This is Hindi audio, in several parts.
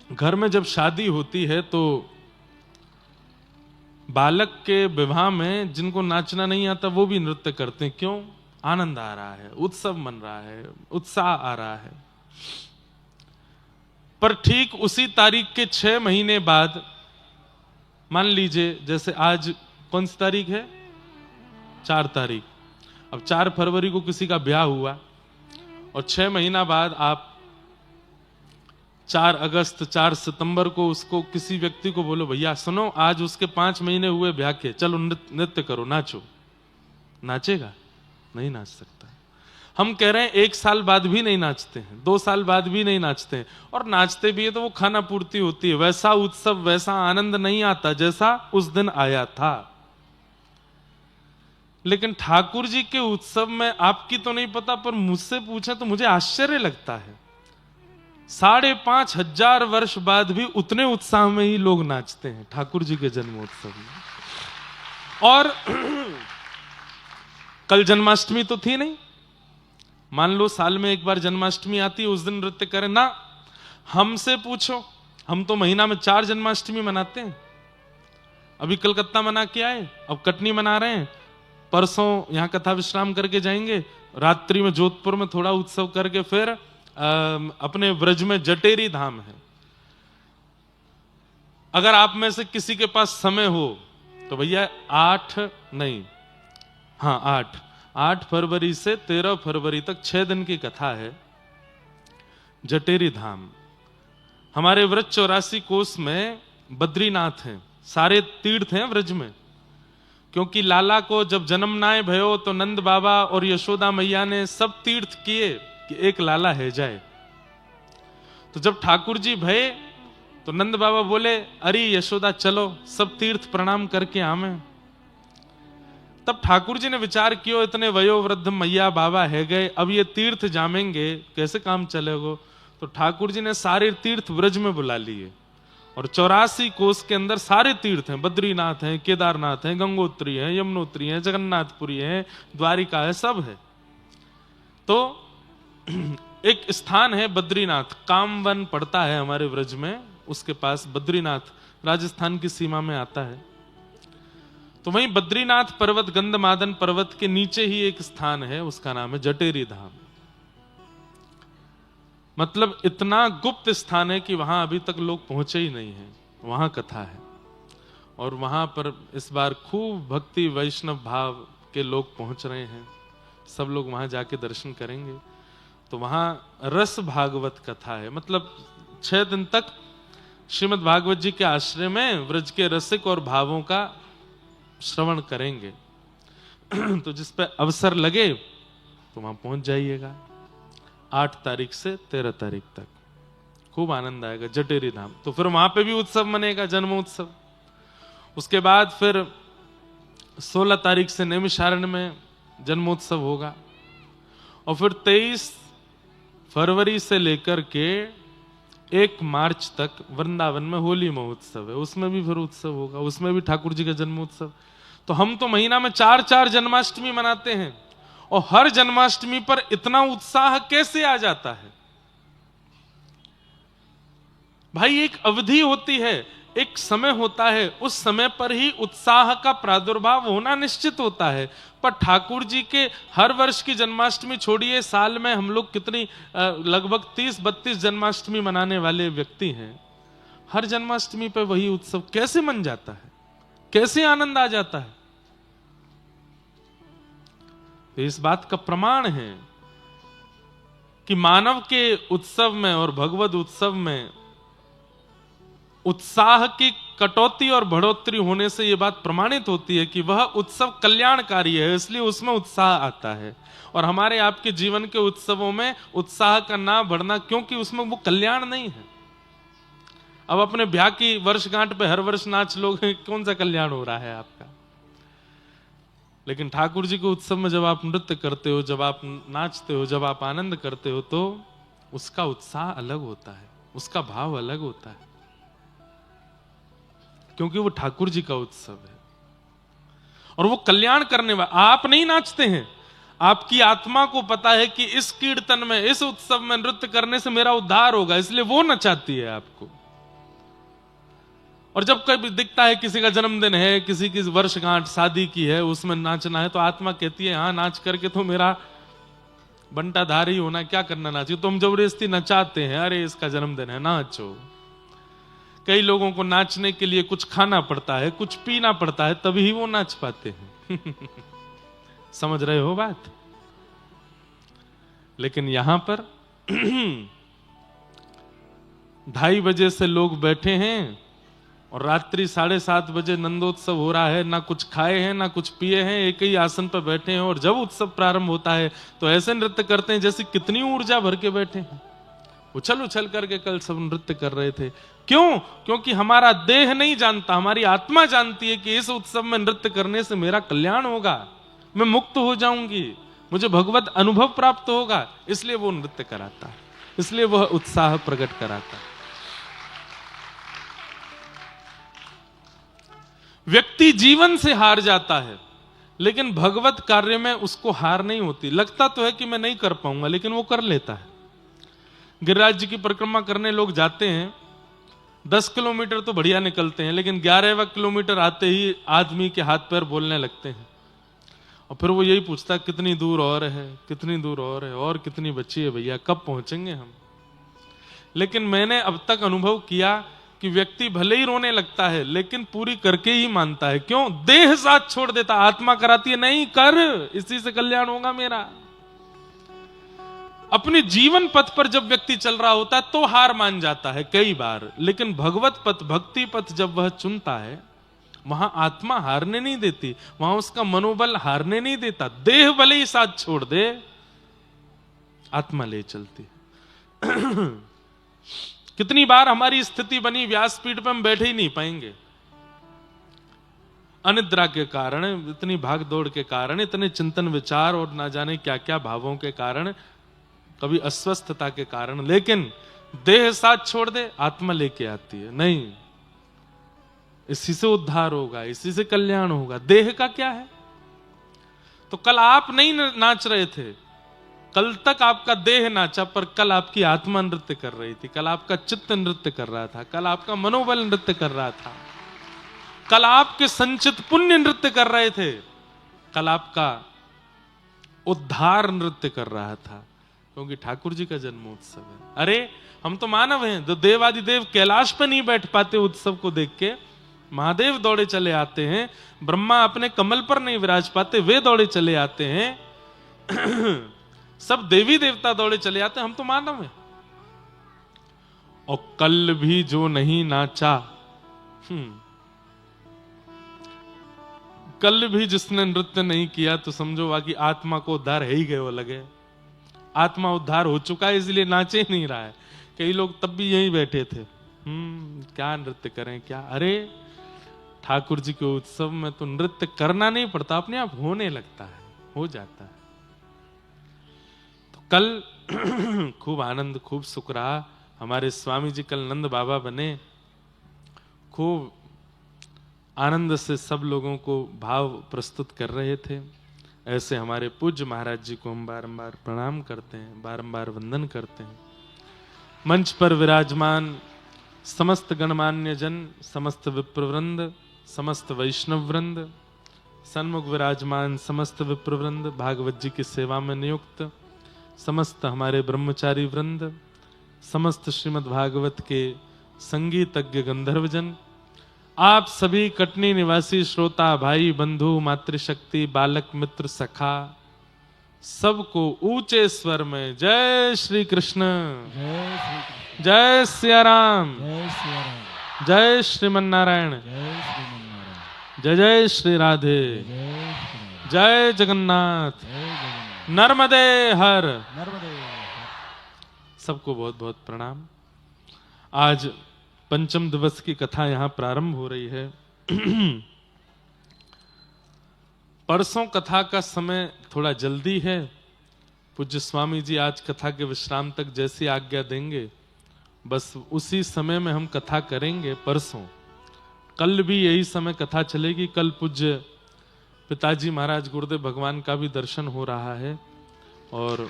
घर में जब शादी होती है तो बालक के विवाह में जिनको नाचना नहीं आता वो भी नृत्य करते हैं। क्यों? आनंद आ रहा है, उत्सव मन रहा है, उत्साह आ रहा है। पर ठीक उसी तारीख के 6 महीने बाद, मान लीजिए जैसे आज कौन सी तारीख है? 4 तारीख। अब 4 फरवरी को किसी का ब्याह हुआ और 6 महीना बाद आप 4 अगस्त 4 सितंबर को उसको किसी व्यक्ति को बोलो भैया सुनो आज उसके 5 महीने हुए ब्याह के, चलो नृत्य करो, नाचो। नाचेगा? नहीं नाच सकता। हम कह रहे हैं 1 साल बाद भी नहीं नाचते हैं, 2 साल बाद भी नहीं नाचते हैं, और नाचते भी है तो वो खाना पूर्ति होती है। वैसा उत्सव, वैसा आनंद नहीं आता जैसा उस दिन आया था। लेकिन ठाकुर जी के उत्सव में आपकी तो नहीं पता, पर मुझसे पूछे तो मुझे आश्चर्य लगता है। 5,500 वर्ष बाद भी उतने उत्साह में ही लोग नाचते हैं ठाकुर जी के जन्मोत्सव में। और कल जन्माष्टमी तो थी नहीं, मान लो साल में एक बार जन्माष्टमी आती है, उस दिन नृत्य करें ना। हमसे पूछो, हम तो महीना में 4 जन्माष्टमी मनाते हैं। अभी कलकत्ता मना के आए, अब कटनी मना रहे हैं, परसों यहां कथा विश्राम करके जाएंगे, रात्रि में जोधपुर में थोड़ा उत्सव करके फिर अपने व्रज में जटेरी धाम है। अगर आप में से किसी के पास समय हो तो भैया 8 फरवरी से 13 फरवरी तक 6 दिन की कथा है जटेरी धाम। हमारे व्रज 84 कोस में बद्रीनाथ है, सारे तीर्थ हैं व्रज में। क्योंकि लाला को जब जन्म नाय भयो तो नंद बाबा और यशोदा मैया ने सब तीर्थ किए कि एक लाला है जाए। तो जब ठाकुर जी भये तो नंद बाबा बोले अरे यशोदा चलो सब तीर्थ प्रणाम करके आवे। तब ठाकुर जी ने विचार किया इतने वयोवृद्ध मैया बाबा है गए, अब ये तीर्थ जामेंगे कैसे काम चलेगा। तो ठाकुर जी ने सारे तीर्थ व्रज में बुला लिए और 84 कोस के अंदर सारे तीर्थ हैं, बद्रीनाथ हैं, केदारनाथ हैं, गंगोत्री हैं, यमुनोत्री हैं, जगन्नाथपुरी हैं, द्वारिका है, सब है। तो एक स्थान है बद्रीनाथ, कामवन पड़ता है हमारे व्रज में, उसके पास बद्रीनाथ राजस्थान की सीमा में आता है। तो वहीं बद्रीनाथ पर्वत, गंधमादन पर्वत के नीचे ही एक स्थान है, उसका नाम है जटेरी धाम। मतलब इतना गुप्त स्थान है कि वहां अभी तक लोग पहुंचे ही नहीं हैं, वहां कथा है। और वहां पर इस बार खूब भक्ति वैष्णव भाव के लोग पहुंच रहे हैं, सब लोग वहां जाके दर्शन करेंगे। तो वहां रस भागवत कथा है, मतलब 6 दिन तक श्रीमद् भागवत जी के आश्रय में व्रज के रसिक और भावों का श्रवण करेंगे। तो जिस पे अवसर लगे तो वहां पहुंच जाइएगा। 8 तारीख से 13 तारीख तक खूब आनंद आएगा जटेरी धाम। तो फिर वहां पे भी उत्सव मनेगा, जन्मोत्सव। उसके बाद फिर 16 तारीख से नैमिषारण्य में जन्मोत्सव होगा और फिर 23 फरवरी से लेकर के 1 मार्च तक वृंदावन में होली महोत्सव है, उसमें भी फिर उत्सव होगा, उसमें भी ठाकुर जी का जन्मोत्सव। तो हम तो महीना में 4 जन्माष्टमी मनाते हैं और हर जन्माष्टमी पर इतना उत्साह कैसे आ जाता है भाई। एक अवधि होती है, एक समय होता है, उस समय पर ही उत्साह का प्रादुर्भाव होना निश्चित होता है। पर ठाकुर जी के हर वर्ष की जन्माष्टमी छोड़िए, साल में हम लोग कितनी लगभग 30-32 जन्माष्टमी मनाने वाले व्यक्ति हैं। हर जन्माष्टमी पर वही उत्सव कैसे मन जाता है, कैसे आनंद आ जाता है। तो इस बात का प्रमाण है कि मानव के उत्सव में और भगवद उत्सव में उत्साह की कटौती और बढ़ोतरी होने से यह बात प्रमाणित होती है कि वह उत्सव कल्याणकारी है, इसलिए उसमें उत्साह आता है। और हमारे आपके जीवन के उत्सवों में उत्साह का ना बढ़ना, क्योंकि उसमें वो कल्याण नहीं है। अब अपने ब्याह की वर्षगांठ पे हर वर्ष नाच लोग, कौन सा कल्याण हो रहा है आपका। लेकिन ठाकुर जी के उत्सव में जब आप नृत्य करते हो, जब आप नाचते हो, जब आप आनंद करते हो, तो उसका उत्साह अलग होता है, उसका भाव अलग होता है, क्योंकि वो ठाकुर जी का उत्सव है और वो कल्याण करने वाला। आप नहीं नाचते हैं, आपकी आत्मा को पता है कि इस कीर्तन में, इस उत्सव में नृत्य करने से मेरा उद्धार होगा, इसलिए वो नचाती है आपको। और जब कभी दिखता है किसी का जन्मदिन है, किसी की वर्षगांठ शादी की है, उसमें नाचना है, तो आत्मा कहती है हाँ नाच करके तो मेरा बंटाधारी होना, क्या करना नाचिए। तो हम जबरदस्ती नचाते हैं, अरे इसका जन्मदिन है नाचो। कई लोगों को नाचने के लिए कुछ खाना पड़ता है, कुछ पीना पड़ता है, तभी वो नाच पाते हैं। समझ रहे हो बात? लेकिन यहां पर 2:30 बजे से लोग बैठे हैं और रात्रि 7:30 बजे नंदोत्सव हो रहा है, ना कुछ खाए हैं ना कुछ पिए हैं, एक ही आसन पर बैठे हैं, और जब उत्सव प्रारंभ होता है तो ऐसे नृत्य करते हैं जैसे कितनी ऊर्जा भर के बैठे हैं। उछल उछल करके कल सब नृत्य कर रहे थे। क्यों? क्योंकि हमारा देह नहीं जानता, हमारी आत्मा जानती है कि इस उत्सव में नृत्य करने से मेरा कल्याण होगा, मैं मुक्त हो जाऊंगी, मुझे भगवत अनुभव प्राप्त होगा, इसलिए वो नृत्य कराता है, इसलिए वह उत्साह प्रकट कराता है। व्यक्ति जीवन से हार जाता है, लेकिन भगवत कार्य में उसको हार नहीं होती। लगता तो है कि मैं नहीं कर पाऊंगा, लेकिन वो कर लेता है। गिरिराज जी की परिक्रमा करने लोग जाते हैं, 10 किलोमीटर तो बढ़िया निकलते हैं, लेकिन 11वें किलोमीटर आते ही आदमी के हाथ पैर बोलने लगते हैं, और फिर वो यही पूछता है कितनी दूर और है, कितनी दूर और है, और कितनी बची है भैया, कब पहुंचेंगे हम। लेकिन मैंने अब तक अनुभव किया कि व्यक्ति भले ही रोने लगता है, लेकिन पूरी करके ही मानता है। क्यों? देह साथ छोड़ देता, आत्मा कराती है नहीं कर, इसी से कल्याण होगा मेरा। अपने जीवन पथ पर जब व्यक्ति चल रहा होता है तो हार मान जाता है कई बार, लेकिन भगवत पथ, भक्ति पथ जब वह चुनता है, वहां आत्मा हारने नहीं देती, वहां उसका मनोबल हारने नहीं देता। देह भले ही साथ छोड़ दे, आत्मा ले चलती है। कितनी बार हमारी स्थिति बनी व्यासपीठ पे हम बैठे ही नहीं पाएंगे, अनिद्रा के कारण, इतनी भाग दौड़ के कारण, इतने चिंतन विचार और ना जाने क्या क्या भावों के कारण, कभी अस्वस्थता के कारण। लेकिन देह साथ छोड़ दे, आत्मा लेके आती है, नहीं इसी से उद्धार होगा, इसी से कल्याण होगा। देह का क्या है? तो कल आप नहीं नाच रहे थे, कल तक आपका देह नाचा, पर कल आपकी आत्मा नृत्य कर रही थी, कल आपका चित्त नृत्य कर रहा था, कल आपका मनोबल नृत्य कर रहा था, कल आपके संचित पुण्य नृत्य कर रहे थे, कल आपका उद्धार नृत्य कर रहा था, क्योंकि ठाकुर जी का जन्मोत्सव है। अरे हम तो मानव हैं, जो देवादिदेव कैलाश पे नहीं बैठ पाते उत्सव को देख के, महादेव दौड़े चले आते हैं, ब्रह्मा अपने कमल पर नहीं विराज पाते, वे दौड़े चले आते हैं, सब देवी देवता दौड़े चले आते हैं, हम तो मानव हैं। और कल भी जो नहीं नाचा, कल भी जिसने नृत्य नहीं किया, तो समझो बाकी आत्मा को उद्धार है ही गए, वो लगे आत्मा उद्धार हो चुका है, इसलिए नाचे ही नहीं रहा है। कई लोग तब भी यही बैठे थे, क्या नृत्य करें क्या। अरे ठाकुर जी के उत्सव में तो नृत्य करना नहीं पड़ता, अपने आप होने लगता है, हो जाता है। तो कल खूब आनंद, खूब सुख रहा। हमारे स्वामी जी कल नंद बाबा बने, खूब आनंद से सब लोगों को भाव प्रस्तुत कर रहे थे। ऐसे हमारे पूज्य महाराज जी को हम बारंबार प्रणाम करते हैं, बारंबार वंदन करते हैं। मंच पर विराजमान समस्त गणमान्य जन, समस्त विप्रवृंद, समस्त वैष्णव वृंद, सन्मुख विराजमान समस्त विप्रवृंद, भागवत जी की सेवा में नियुक्त समस्त हमारे ब्रह्मचारी वृंद, समस्त श्रीमद् भागवत के संगीतज्ञ गंधर्वजन, आप सभी कटनी निवासी श्रोता भाई बंधु मातृशक्ति बालक मित्र सखा, सबको ऊंचे स्वर में जय श्री कृष्ण, जय सिया राम, जय श्रीमन नारायण, जय जय श्री राधे, जय जगन्नाथ, नर्मदे हर। सबको बहुत बहुत प्रणाम। आज पंचम दिवस की कथा यहां प्रारंभ हो रही है। परसों कथा का समय थोड़ा जल्दी है। पूज्य स्वामी जी आज कथा के विश्राम तक जैसी आज्ञा देंगे, बस उसी समय में हम कथा करेंगे। परसों, कल भी यही समय कथा चलेगी। कल पूज्य पिताजी महाराज गुरुदेव भगवान का भी दर्शन हो रहा है, और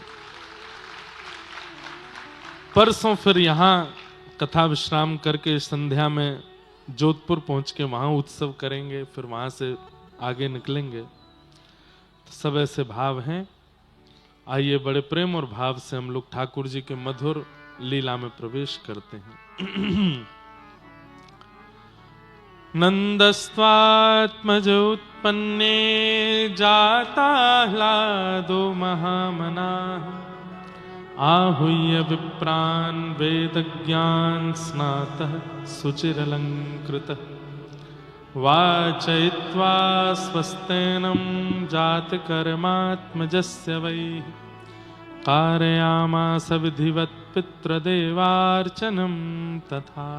परसों फिर यहाँ कथा विश्राम करके संध्या में जोधपुर पहुंच के वहां उत्सव करेंगे, फिर वहां से आगे निकलेंगे। तो सब ऐसे भाव हैं। आइए बड़े प्रेम और भाव से हम लोग ठाकुर जी के मधुर लीला में प्रवेश करते हैं। नंदस्त्वात्मज उत्पन्ने जाताह्लादो महामनाः आहूय विप्रान् वेदज्ञान स्नातः शुचिरलङ्कृतः वाचयित्वा स्वस्तेनं जातकर्मात्मजस्य वै कारयामास विधिवत् पितृदेवार्चनं तथा।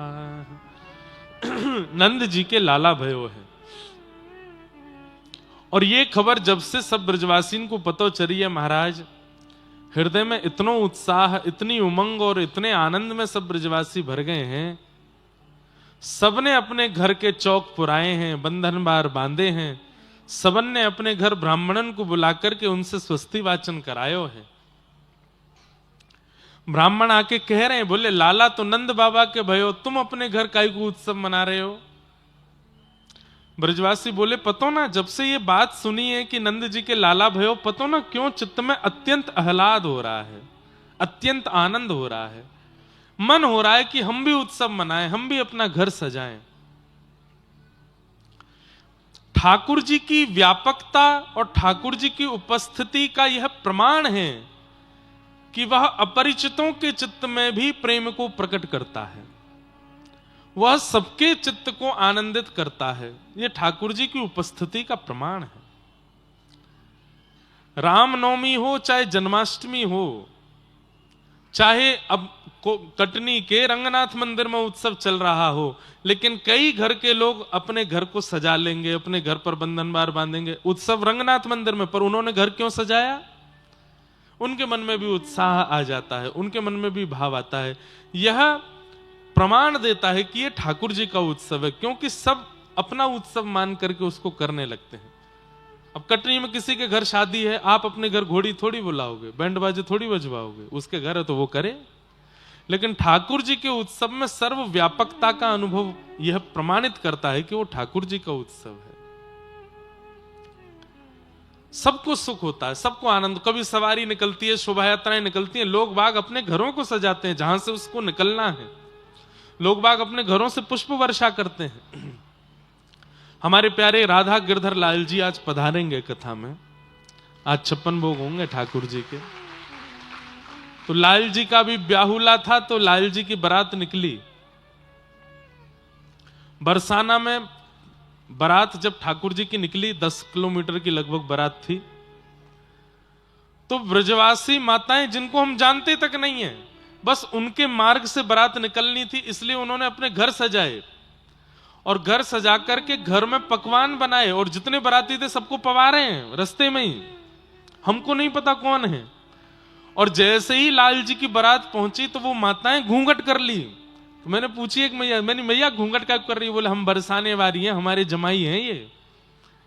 नंद जी के लाला भयो है, और ये खबर जब से सब ब्रजवासीन को पतो चली है महाराज, हृदय में इतनो उत्साह, इतनी उमंग और इतने आनंद में सब ब्रजवासी भर गए हैं। सबने अपने घर के चौक पुराए हैं, बंधन बार बांधे हैं, सबन ने अपने घर ब्राह्मणन को बुलाकर के उनसे स्वस्ति वाचन करायो है। ब्राह्मण आके कह रहे हैं, बोले लाला तो नंद बाबा के भयो, तुम अपने घर काई को उत्सव मना रहे हो? ब्रजवासी बोले, पतो ना, जब से ये बात सुनी है कि नंद जी के लाला भयो, पतो ना क्यों चित्त में अत्यंत आह्लाद हो रहा है, अत्यंत आनंद हो रहा है। मन हो रहा है कि हम भी उत्सव मनाएं, हम भी अपना घर सजाएं। ठाकुर जी की व्यापकता और ठाकुर जी की उपस्थिति का यह प्रमाण है कि वह अपरिचितों के चित्त में भी प्रेम को प्रकट करता है, वह सबके चित्त को आनंदित करता है। यह ठाकुर जी की उपस्थिति का प्रमाण है। रामनवमी हो चाहे जन्माष्टमी हो, चाहे अब कटनी के रंगनाथ मंदिर में उत्सव चल रहा हो, लेकिन कई घर के लोग अपने घर को सजा लेंगे, अपने घर पर बंधन बार बांधेंगे। उत्सव रंगनाथ मंदिर में, पर उन्होंने घर क्यों सजाया? उनके मन में भी उत्साह आ जाता है, उनके मन में भी भाव आता है। यह प्रमाण देता है कि यह ठाकुर जी का उत्सव है, क्योंकि सब अपना उत्सव मान करके उसको करने लगते हैं। अब कटनी में किसी के घर शादी है, आप अपने घर घोड़ी थोड़ी बुलाओगे, बैंड बाजे थोड़ी बजवाओगे, उसके घर है तो वो करे। लेकिन ठाकुर जी के उत्सव में सर्व व्यापकता का अनुभव यह प्रमाणित करता है कि वो ठाकुर जी का उत्सव है। सबको सुख होता है, सबको आनंद। कभी सवारी निकलती है, शोभा यात्राएं निकलती हैं, लोग बाग अपने घरों को सजाते हैं जहां से उसको निकलना है। लोग बाग अपने घरों से पुष्प वर्षा करते हैं। हमारे प्यारे राधा गिरधर लाल जी आज पधारेंगे कथा में। आज 56 भोग होंगे ठाकुर जी के। तो लाल जी का भी ब्याहुला था, तो लाल जी की बारात निकली। बरसाना में बारात जब ठाकुर जी की निकली, 10 किलोमीटर की लगभग बारात थी, तो ब्रजवासी माताएं जिनको हम जानते तक नहीं है, बस उनके मार्ग से बारात निकलनी थी, इसलिए उन्होंने अपने घर सजाए और घर सजा करके घर में पकवान बनाए, और जितने बाराती थे सबको पवा रहे हैं रास्ते में ही, हमको नहीं पता कौन है। और जैसे ही लाल जी की बारात पहुंची तो वो माताएं घूंघट कर ली। तो मैंने पूछी एक मैया, मैंने मैया घूंघट क्या कर रही है? बोले हम बरसाने वाली हैं, हमारे जमाई हैं ये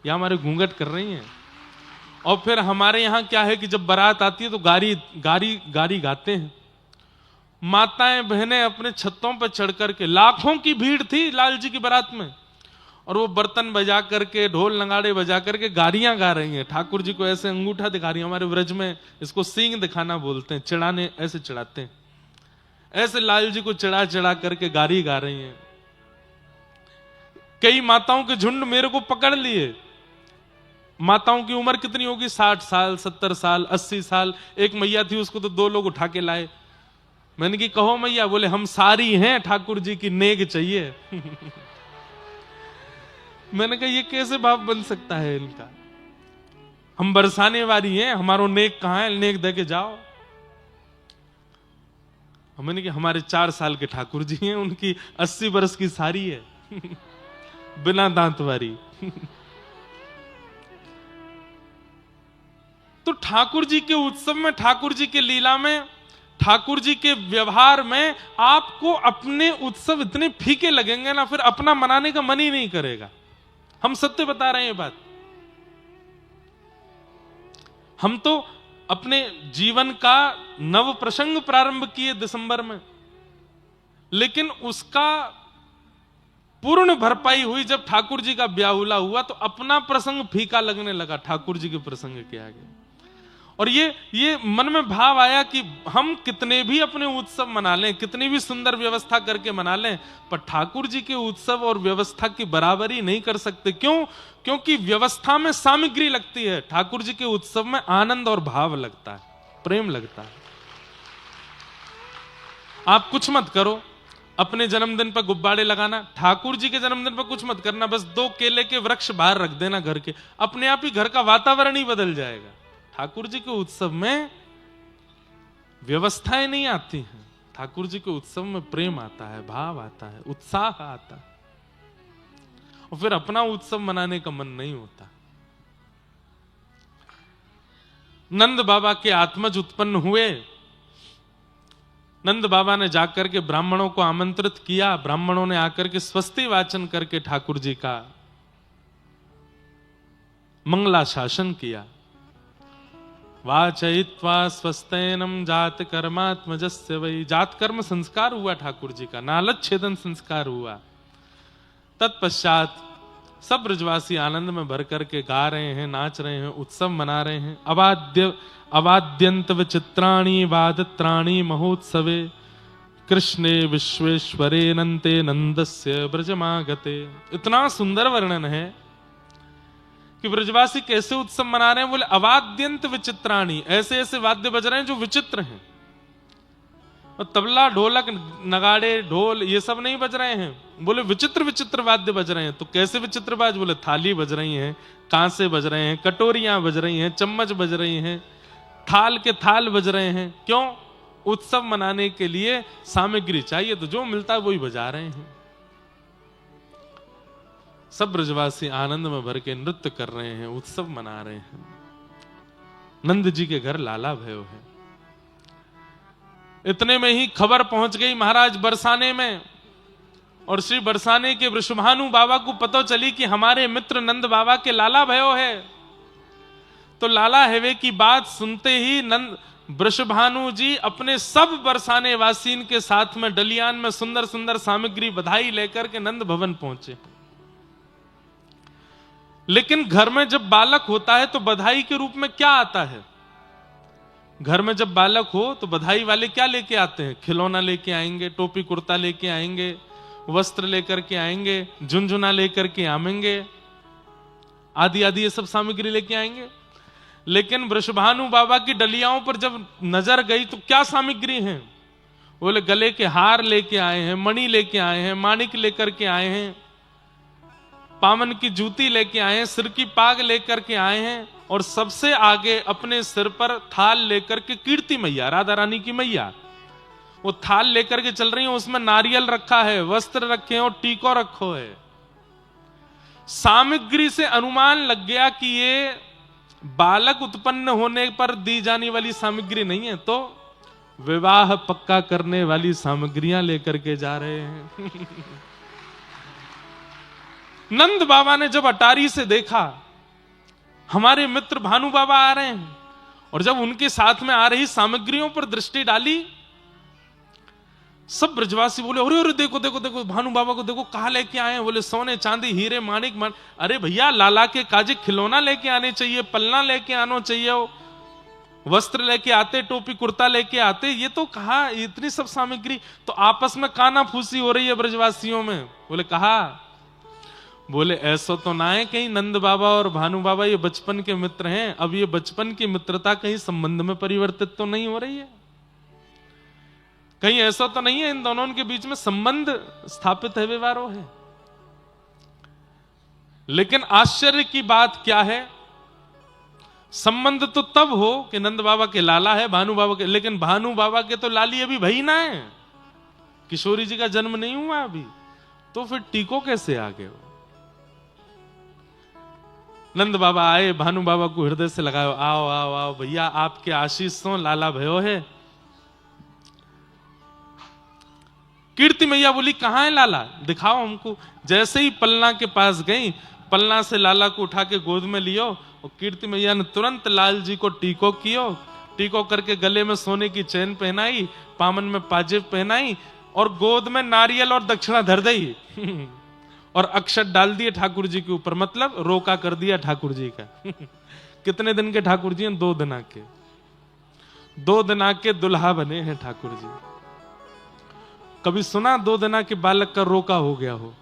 हमारे घूंघट कर रही हैं। और फिर हमारे यहाँ क्या है कि जब बारात आती है तो गारी गाते हैं। माताएं बहनें अपने छतों पर चढ़ करके, लाखों की भीड़ थी लाल जी की बारात में, और वो बर्तन बजा करके, ढोल नगाड़े बजा करके गारियां गा रही हैं। ठाकुर जी को ऐसे अंगूठा दिखा रही है, हमारे व्रज में इसको सींग दिखाना बोलते हैं, चिढ़ाने, ऐसे चिढ़ाते हैं, ऐसे लाल जी को चिढ़ा चिढ़ा करके गारी गा रही हैं। कई माताओं के झुंड मेरे को पकड़ लिए। माताओं की उम्र कितनी होगी? 60 साल, 70 साल, 80 साल। एक मैया थी, उसको तो 2 लोग उठा के लाए। मैंने की कहो मैया? बोले हम सारी हैं, ठाकुर जी की नेक चाहिए। मैंने कहा ये कैसे भाव बन सकता है इनका? हम बरसाने वाली हैं, हमारो नेक कहां है? नेक दे के जाओ। मैंने कहा हमारे 4 साल के ठाकुर जी हैं, उनकी 80 बरस की सारी है। बिना दांत वारी। तो ठाकुर जी के उत्सव में, ठाकुर जी के लीला में, ठाकुर जी के व्यवहार में आपको अपने उत्सव इतने फीके लगेंगे ना, फिर अपना मनाने का मन ही नहीं करेगा। हम सत्य बता रहे हैं बात। हम तो अपने जीवन का नव प्रसंग प्रारंभ किए दिसंबर में, लेकिन उसका पूर्ण भरपाई हुई जब ठाकुर जी का ब्याहुला हुआ तो अपना प्रसंग फीका लगने लगा ठाकुर जी के प्रसंग के आगे। और ये मन में भाव आया कि हम कितने भी अपने उत्सव मना लें, कितनी भी सुंदर व्यवस्था करके मना लें, पर ठाकुर जी के उत्सव और व्यवस्था की बराबरी नहीं कर सकते। क्यों? क्योंकि व्यवस्था में सामग्री लगती है, ठाकुर जी के उत्सव में आनंद और भाव लगता है, प्रेम लगता है। आप कुछ मत करो, अपने जन्मदिन पर गुब्बारे लगाना, ठाकुर जी के जन्मदिन पर कुछ मत करना, बस 2 केले के वृक्ष बाहर रख देना घर के, अपने आप ही घर का वातावरण ही बदल जाएगा। ठाकुर जी के उत्सव में व्यवस्थाएं नहीं आती हैं, ठाकुर जी के उत्सव में प्रेम आता है, भाव आता है, उत्साह आता है, और फिर अपना उत्सव मनाने का मन नहीं होता। नंद बाबा के आत्मज उत्पन्न हुए, नंद बाबा ने जाकर के ब्राह्मणों को आमंत्रित किया, ब्राह्मणों ने आकर के स्वस्ति वाचन करके ठाकुर जी का मंगला शासन किया। वाचयित्वा स्वस्तेनम जात कर्मात्मजस्य वै, जात कर्म संस्कार हुआ ठाकुर जी का, नालच छेदन संस्कार हुआ। तत्पश्चात सब ब्रजवासी आनंद में भर करके गा रहे हैं, नाच रहे हैं, उत्सव मना रहे हैं। अवाद्यंत विचित्राणि वादत्राणि महोत्सवे कृष्णे विश्वेश्वरे नंते नंदस्य ब्रजमागते। इतना सुंदर वर्णन है कि ब्रजवासी कैसे उत्सव मना रहे हैं। बोले अवाद्यंत विचित्राणि, ऐसे ऐसे वाद्य बज रहे हैं जो विचित्र हैं, और तबला ढोलक नगाड़े ढोल ये सब नहीं बज रहे हैं। बोले विचित्र विचित्र वाद्य बज रहे हैं। तो कैसे विचित्र बाज? बोले थाली बज रही हैं, कांसे बज रहे हैं, कटोरियां बज रही हैं, चम्मच बज रही हैं, थाल के थाल बज रहे हैं। क्यों? उत्सव मनाने के लिए सामग्री चाहिए, तो जो मिलता है वही बजा रहे हैं। सब ब्रजवासी आनंद में भर के नृत्य कर रहे हैं, उत्सव मना रहे हैं। नंद जी के घर लाला भयो है। इतने में ही खबर पहुंच गई महाराज बरसाने में, और श्री बरसाने के वृषभानु बाबा को पता चली कि हमारे मित्र नंद बाबा के लाला भयो है। तो लाला हेवे की बात सुनते ही नंद वृषभानु जी अपने सब बरसाने वासीन के साथ में डलियान में सुंदर सुंदर सामग्री बधाई लेकर के नंद भवन पहुंचे। लेकिन घर में जब बालक होता है तो बधाई के रूप में क्या आता है? घर में जब बालक हो तो बधाई वाले क्या लेके आते हैं? खिलौना लेके आएंगे, टोपी कुर्ता लेके आएंगे, वस्त्र लेकर के आएंगे, झुनझुना लेकर के आएंगे, आदि आदि ये सब सामग्री लेके आएंगे। लेकिन वृषभानु बाबा की डलियाओं पर जब नजर गई तो क्या सामग्री है? बोले गले के हार लेके आए हैं, मणि लेके आए हैं, माणिक लेकर के आए हैं, पामन की जूती लेके आए हैं, सिर की पाग लेकर के आए हैं, और सबसे आगे अपने सिर पर थाल लेकर के कीर्ति मैया, राधा रानी की मैया, वो थाल लेकर के चल रही है। उसमें नारियल रखा है, वस्त्र रखे हैं और टीको रखो है। सामग्री से अनुमान लग गया कि ये बालक उत्पन्न होने पर दी जाने वाली सामग्री नहीं है, तो विवाह पक्का करने वाली सामग्रियां लेकर के जा रहे हैं। नंद बाबा ने जब अटारी से देखा हमारे मित्र भानु बाबा आ रहे हैं, और जब उनके साथ में आ रही सामग्रियों पर दृष्टि डाली, सब ब्रजवासी बोले अरे अरे देखो देखो देखो भानु बाबा को देखो, कहां लेके आए हैं? बोले सोने चांदी हीरे माणिक अरे भैया लाला के काजे खिलौना लेके आने चाहिए, पलना लेके आना चाहिए, वस्त्र लेके आते, टोपी कुर्ता लेके आते, ये तो कहा इतनी सब सामग्री? तो आपस में काना फूसी हो रही है ब्रजवासियों में। बोले कहा, बोले ऐसा तो ना है कहीं नंद बाबा और भानु बाबा ये बचपन के मित्र हैं, अब ये बचपन की मित्रता कहीं संबंध में परिवर्तित तो नहीं हो रही है? कहीं ऐसा तो नहीं है इन दोनों के बीच में संबंध स्थापित है, व्यवहारो है? लेकिन आश्चर्य की बात क्या है, संबंध तो तब हो कि नंद बाबा के लाला है, भानु बाबा के, लेकिन भानु बाबा के तो लाली अभी भाई ना है, किशोरी जी का जन्म नहीं हुआ अभी, तो फिर टीको कैसे आ गए? नंद बाबा आए, भानु बाबा को हृदय से लगाओ, आओ आओ आओ भैया, आपके आशीषों लाला भयो है। कीर्ति मैया बोली कहां है लाला, दिखाओ हमको। जैसे ही पलना के पास गई, पलना से लाला को उठा के गोद में लियो, और कीर्ति मैया ने तुरंत लाल जी को टीको कियो, टीको करके गले में सोने की चैन पहनाई, पामन में पाजेब पहनाई, और गोद में नारियल और दक्षिणा धर दी। और अक्षत डाल दिए ठाकुर जी के ऊपर, मतलब रोका कर दिया ठाकुर जी का। कितने दिन के ठाकुर जी हैं? 2 दिना के। 2 दिना के दुल्हा बने हैं ठाकुर जी। कभी सुना 2 दिना के बालक का रोका हो गया हो?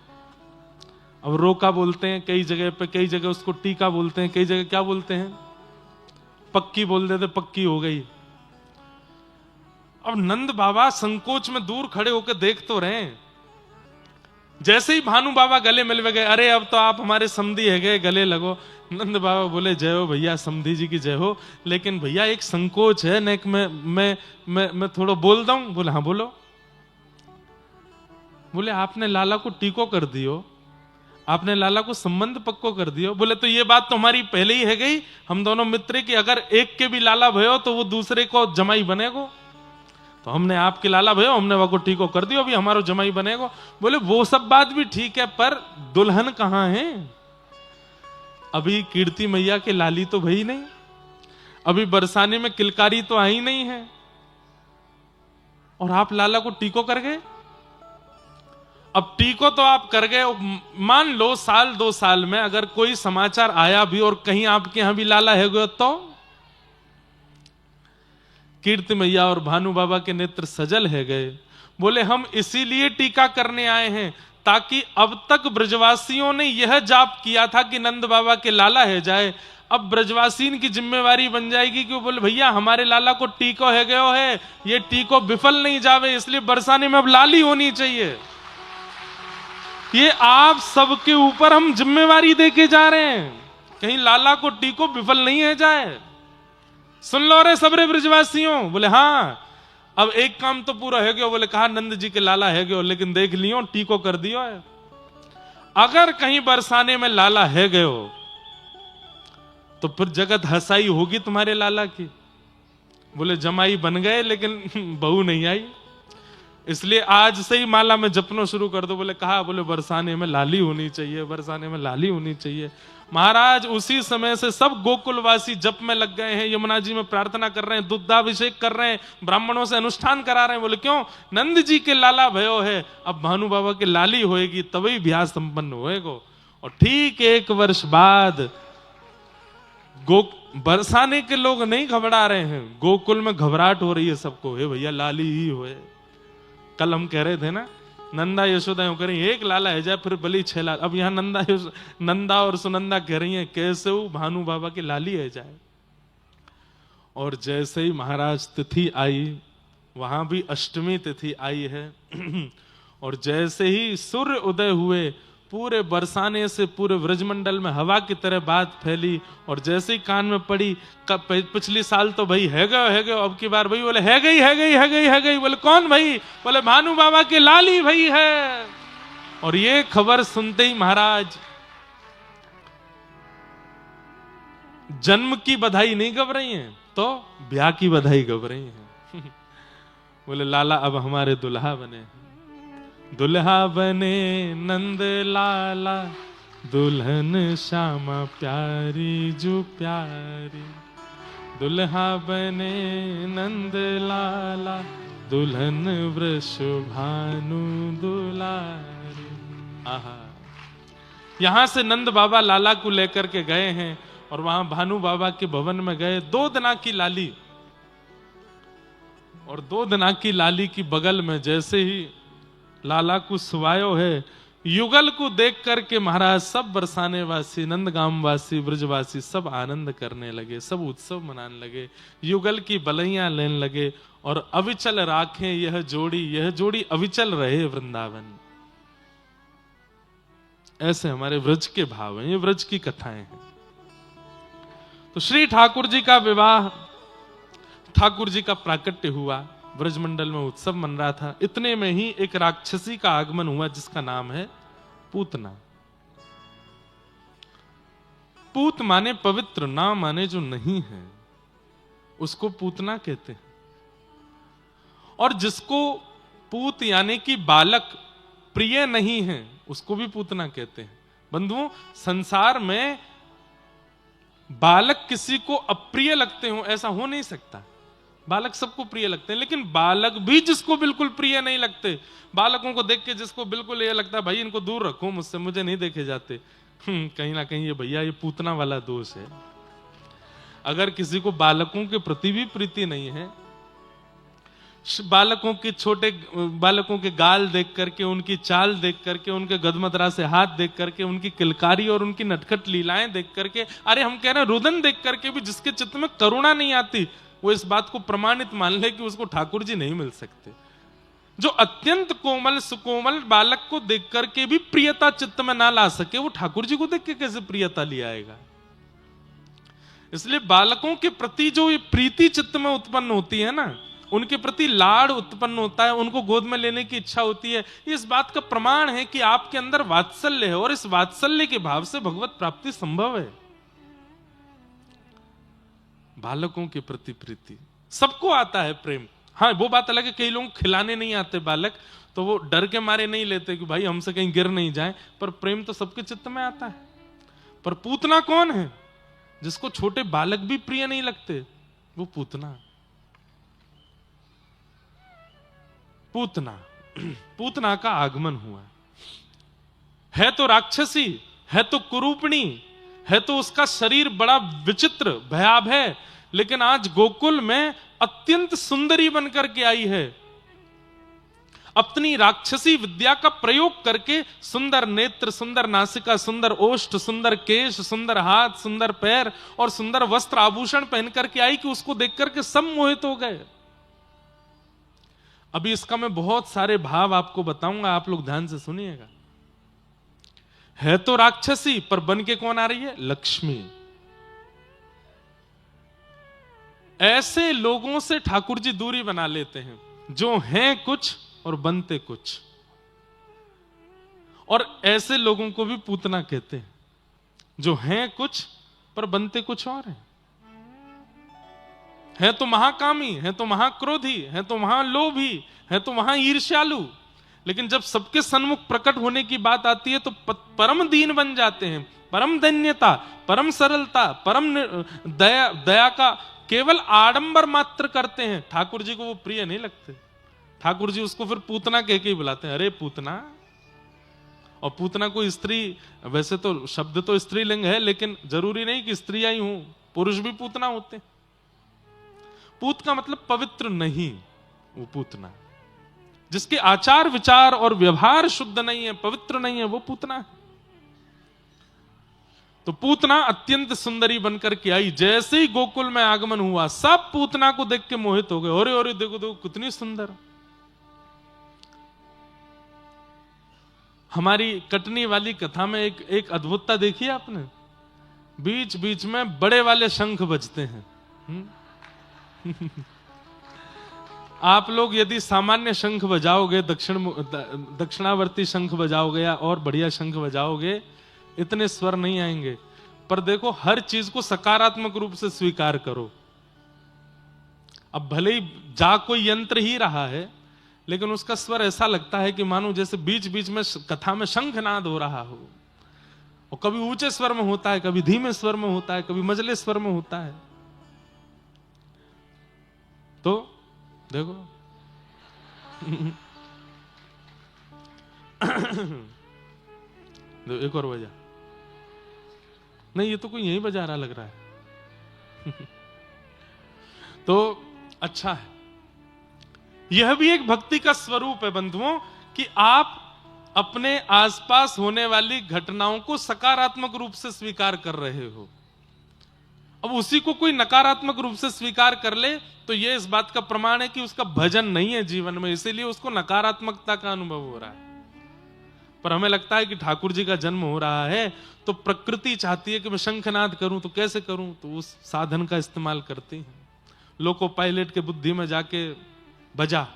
अब रोका बोलते हैं कई जगह पे, कई जगह उसको टीका बोलते हैं, कई जगह क्या बोलते हैं? पक्की बोल देते, पक्की हो गई। अब नंद बाबा संकोच में दूर खड़े होकर देख तो रहे हैं। जैसे ही भानु बाबा गले मिल गए, अरे अब तो आप हमारे समधी है गए, गले लगो। नंद बाबा बोले, जय हो भैया, समधी जी की जय हो, लेकिन भैया एक संकोच है, नेक मैं थोड़ा बोल दूं। बोले हाँ बोलो। बोले आपने लाला को टीको कर दियो, आपने लाला को संबंध पक्को कर दियो। बोले तो ये बात तो हमारी पहले ही है गई, हम दोनों मित्र की अगर एक के भी लाला भयो तो वो दूसरे को जमाई बनेगो। तो हमने आपके लाला भयो, हमने वो को टीको कर दियो, अभी हमारा जमाई बनेगो। बोले वो सब बात भी ठीक है, पर दुल्हन कहां है? अभी कीर्ति मैया के लाली तो भई नहीं, अभी बरसाने में किलकारी तो आई नहीं है, और आप लाला को टीको कर गए। अब टीको तो आप कर गए, मान लो 1-2 साल में अगर कोई समाचार आया भी और कहीं आपके यहां भी लाला है गयो तो? कीर्ति मैया और भानु बाबा के नेत्र सजल है गए। बोले हम इसीलिए टीका करने आए हैं ताकि अब तक ब्रजवासियों ने यह जाप किया था कि नंद बाबा के लाला है जाए, अब ब्रजवासीन की जिम्मेवारी बन जाएगी कि बोले भैया हमारे लाला को टीको है गयो है, ये टीको विफल नहीं जावे, इसलिए बरसाने में अब लाली होनी चाहिए। ये आप सबके ऊपर हम जिम्मेवारी देके जा रहे हैं, कहीं लाला को टीको विफल नहीं है जाए। सुन लो रे सबरे ब्रजवासियों। बोले हाँ, अब एक काम तो पूरा है गयो। बोले कहा नंद जी के लाला है गयो, लेकिन देख लियो टीको कर दियो है। अगर कहीं बरसाने में लाला है गयो तो फिर जगत हंसाई होगी तुम्हारे लाला की। बोले जमाई बन गए लेकिन बहू नहीं आई, इसलिए आज से ही माला में जपना शुरू कर दो। बोले कहा, बोले बरसाने में लाली होनी चाहिए, बरसाने में लाली होनी चाहिए। महाराज उसी समय से सब गोकुलवासी जप में लग गए हैं, यमुना जी में प्रार्थना कर रहे हैं, दुग्धाभिषेक कर रहे हैं, ब्राह्मणों से अनुष्ठान करा रहे हैं। बोले क्यों? नंद जी के लाला भयो है, अब भानु बाबा के लाली होएगी तभी ब्याह संपन्न होएगो। और ठीक 1 वर्ष बाद बरसाने के लोग नहीं घबरा रहे हैं, गोकुल में घबराहट हो रही है सबको, हे भैया लाली ही होए। कल हम कह रहे थे ना, नंदा यशोदा यूं करें, एक लाला है जाए फिर बली 6 लाल। अब यहां नंदा और सुनंदा कह रही हैं कैसे वो भानु बाबा की लाली है जाए। और जैसे ही महाराज तिथि आई, वहां भी अष्टमी तिथि आई है, और जैसे ही सूर्य उदय हुए, पूरे बरसाने से पूरे व्रजमंडल में हवा की तरह बात फैली। और जैसे ही कान में पड़ी, पिछली साल तो भाई है गए, अब की बार भाई बोले है गई। बोले कौन भाई? बोले भानु बाबा के लाली भाई है। और ये खबर सुनते ही महाराज जन्म की बधाई नहीं गब रही हैं, तो ब्याह की बधाई गब रही हैं। बोले लाला अब हमारे दुल्हा बने, दुल्हा बने नंद लाला, दुल्हन श्यामा प्यारी जो प्यारी। दुल्हा बने नंद लाला, दुल्हन वृषभानु दुलारी। आहा, यहां से नंद बाबा लाला को लेकर के गए हैं और वहां भानु बाबा के भवन में गए। 2 दिना की लाली, और 2 दिना की लाली की बगल में जैसे ही लाला को सुवायो है, युगल को देख करके महाराज सब बरसाने वासी, नंदगाम वासी, ब्रजवासी सब आनंद करने लगे, सब उत्सव मनाने लगे, युगल की बलैया लेने लगे। और अविचल राखें यह जोड़ी अविचल रहे वृंदावन। ऐसे हमारे व्रज के भाव हैं, ये व्रज की कथाएं हैं। तो श्री ठाकुर जी का विवाह, ठाकुर जी का प्राकट्य हुआ, ब्रजमंडल में उत्सव मन रहा था। इतने में ही एक राक्षसी का आगमन हुआ जिसका नाम है पूतना। पूत माने पवित्र, ना माने जो नहीं है, उसको पूतना कहते हैं। और जिसको पूत यानी कि बालक प्रिय नहीं है, उसको भी पूतना कहते हैं। बंधुओं, संसार में बालक किसी को अप्रिय लगते हो ऐसा हो नहीं सकता। बालक सबको प्रिय लगते हैं, लेकिन बालक भी जिसको बिल्कुल प्रिय नहीं लगते, बालकों को देख के जिसको बिल्कुल ये लगता है भाई इनको दूर रखो मुझसे, मुझे नहीं देखे जाते, कहीं ना कहीं ये भैया ये पूतना वाला दोष है। अगर किसी को बालकों के प्रति भी प्रीति नहीं है, बालकों के छोटे बालकों के गाल देख करके, उनकी चाल देख करके, उनके गदमदरा से हाथ देख करके, उनकी किलकारी और उनकी नटखट लीलाएं देख करके, अरे हम कह रहे हैं रुदन देख करके भी जिसके चित्त में करुणा नहीं आती, वो इस बात को प्रमाणित मान ले कि उसको ठाकुर जी नहीं मिल सकते। जो अत्यंत कोमल सुकोमल बालक को देख करके भी प्रियता चित्त में ना ला सके, वो ठाकुर जी को देख के कैसे प्रियता ले आएगा। इसलिए बालकों के प्रति जो ये प्रीति चित्त में उत्पन्न होती है ना, उनके प्रति लाड़ उत्पन्न होता है, उनको गोद में लेने की इच्छा होती है, इस बात का प्रमाण है कि आपके अंदर वात्सल्य है, और इस वात्सल्य के भाव से भगवत प्राप्ति संभव है। बालकों के प्रति प्रीति, सबको आता है प्रेम। हाँ, वो बात अलग है, कई लोग खिलाने नहीं आते बालक, तो वो डर के मारे नहीं लेते कि भाई हमसे कहीं गिर नहीं जाए, पर प्रेम तो सबके चित्त में आता है। पर पूतना कौन है? जिसको छोटे बालक भी प्रिय नहीं लगते, वो पूतना। पूतना, पूतना का आगमन हुआ है तो राक्षसी, है तो कुरूपणी, है तो उसका शरीर बड़ा विचित्र भयावह है, लेकिन आज गोकुल में अत्यंत सुंदरी बनकर के आई है। अपनी राक्षसी विद्या का प्रयोग करके सुंदर नेत्र, सुंदर नासिका, सुंदर ओष्ठ, सुंदर केश, सुंदर हाथ, सुंदर पैर और सुंदर वस्त्र आभूषण पहन करके आई कि उसको देख करके सब मोहित हो गए। अभी इसका मैं बहुत सारे भाव आपको बताऊंगा, आप लोग ध्यान से सुनिएगा। है तो राक्षसी, पर बन के कौन आ रही है? लक्ष्मी। ऐसे लोगों से ठाकुर जी दूरी बना लेते हैं, जो हैं कुछ और बनते कुछ। और ऐसे लोगों को भी पूतना कहते हैं, जो हैं कुछ पर बनते कुछ और हैं। है तो महाकामी, है तो महाक्रोधी, है तो महालोभी, है तो महाईर्ष्यालु, लेकिन जब सबके सन्मुख प्रकट होने की बात आती है तो परम दीन बन जाते हैं। परम धन्यता, परम सरलता, परम दया का केवल आडंबर मात्र करते हैं। ठाकुर जी को वो प्रिय नहीं लगते। ठाकुर जी उसको फिर पूतना कह के ही बुलाते हैं, अरे पूतना। और पूतना को स्त्री, वैसे तो शब्द तो स्त्रीलिंग है, लेकिन जरूरी नहीं कि स्त्रियां ही हों, पुरुष भी पूतना होते। पूत का मतलब पवित्र नहीं, वो पूतना। जिसके आचार विचार और व्यवहार शुद्ध नहीं है, पवित्र नहीं है, वो पूतना है। तो पूतना अत्यंत सुंदरी बनकर के आई। जैसे ही गोकुल में आगमन हुआ, सब पूतना को देख के मोहित हो गए। अरे देखो देखो कितनी सुंदर। हमारी कटनी वाली कथा में एक अद्भुतता देखी आपने? बीच बीच में बड़े वाले शंख बजते हैं। आप लोग यदि सामान्य शंख बजाओगे, दक्षिणावर्ती शंख बजाओगे या और बढ़िया शंख बजाओगे, इतने स्वर नहीं आएंगे। पर देखो, हर चीज को सकारात्मक रूप से स्वीकार करो। अब भले ही जा कोई यंत्र ही रहा है, लेकिन उसका स्वर ऐसा लगता है कि मानो जैसे बीच बीच में कथा में शंखनाद हो रहा हो। और कभी ऊंचे स्वर में होता है, कभी धीमे स्वर में होता है, कभी मझले स्वर में होता है। तो देखो एक और बजा। नहीं, ये तो कोई यही बजा रहा लग रहा है। तो अच्छा है, यह भी एक भक्ति का स्वरूप है बंधुओं, कि आप अपने आसपास होने वाली घटनाओं को सकारात्मक रूप से स्वीकार कर रहे हो। अब उसी को कोई नकारात्मक रूप से स्वीकार कर ले तो यह इस बात का प्रमाण है कि उसका भजन नहीं है जीवन में, इसीलिए उसको नकारात्मकता का अनुभव हो रहा है। पर हमें लगता है कि ठाकुर जी का जन्म हो रहा है तो प्रकृति चाहती है कि मैं शंखनाद करूं, तो कैसे करूं? तो उस साधन का इस्तेमाल करती हैं। लोको पायलट के बुद्धि में जाके बजा,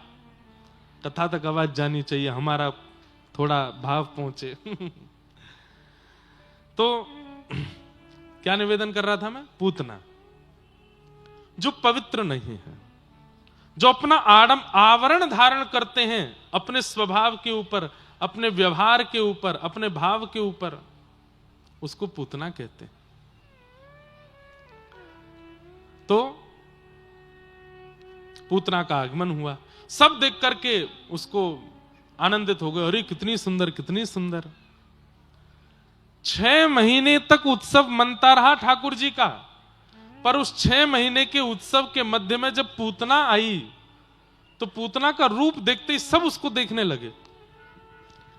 कथा तक आवाज जानी चाहिए, हमारा थोड़ा भाव पहुंचे। तो क्या निवेदन कर रहा था मैं? पूतना जो पवित्र नहीं है, जो अपना आवरण धारण करते हैं अपने स्वभाव के ऊपर, अपने व्यवहार के ऊपर, अपने भाव के ऊपर, उसको पूतना कहते हैं। तो पूतना का आगमन हुआ। सब देख करके उसको आनंदित हो गए, अरे कितनी सुंदर कितनी सुंदर। 6 महीने तक उत्सव मनता रहा ठाकुर जी का, पर उस 6 महीने के उत्सव के मध्य में जब पूतना आई तो पूतना का रूप देखते ही सब उसको देखने लगे।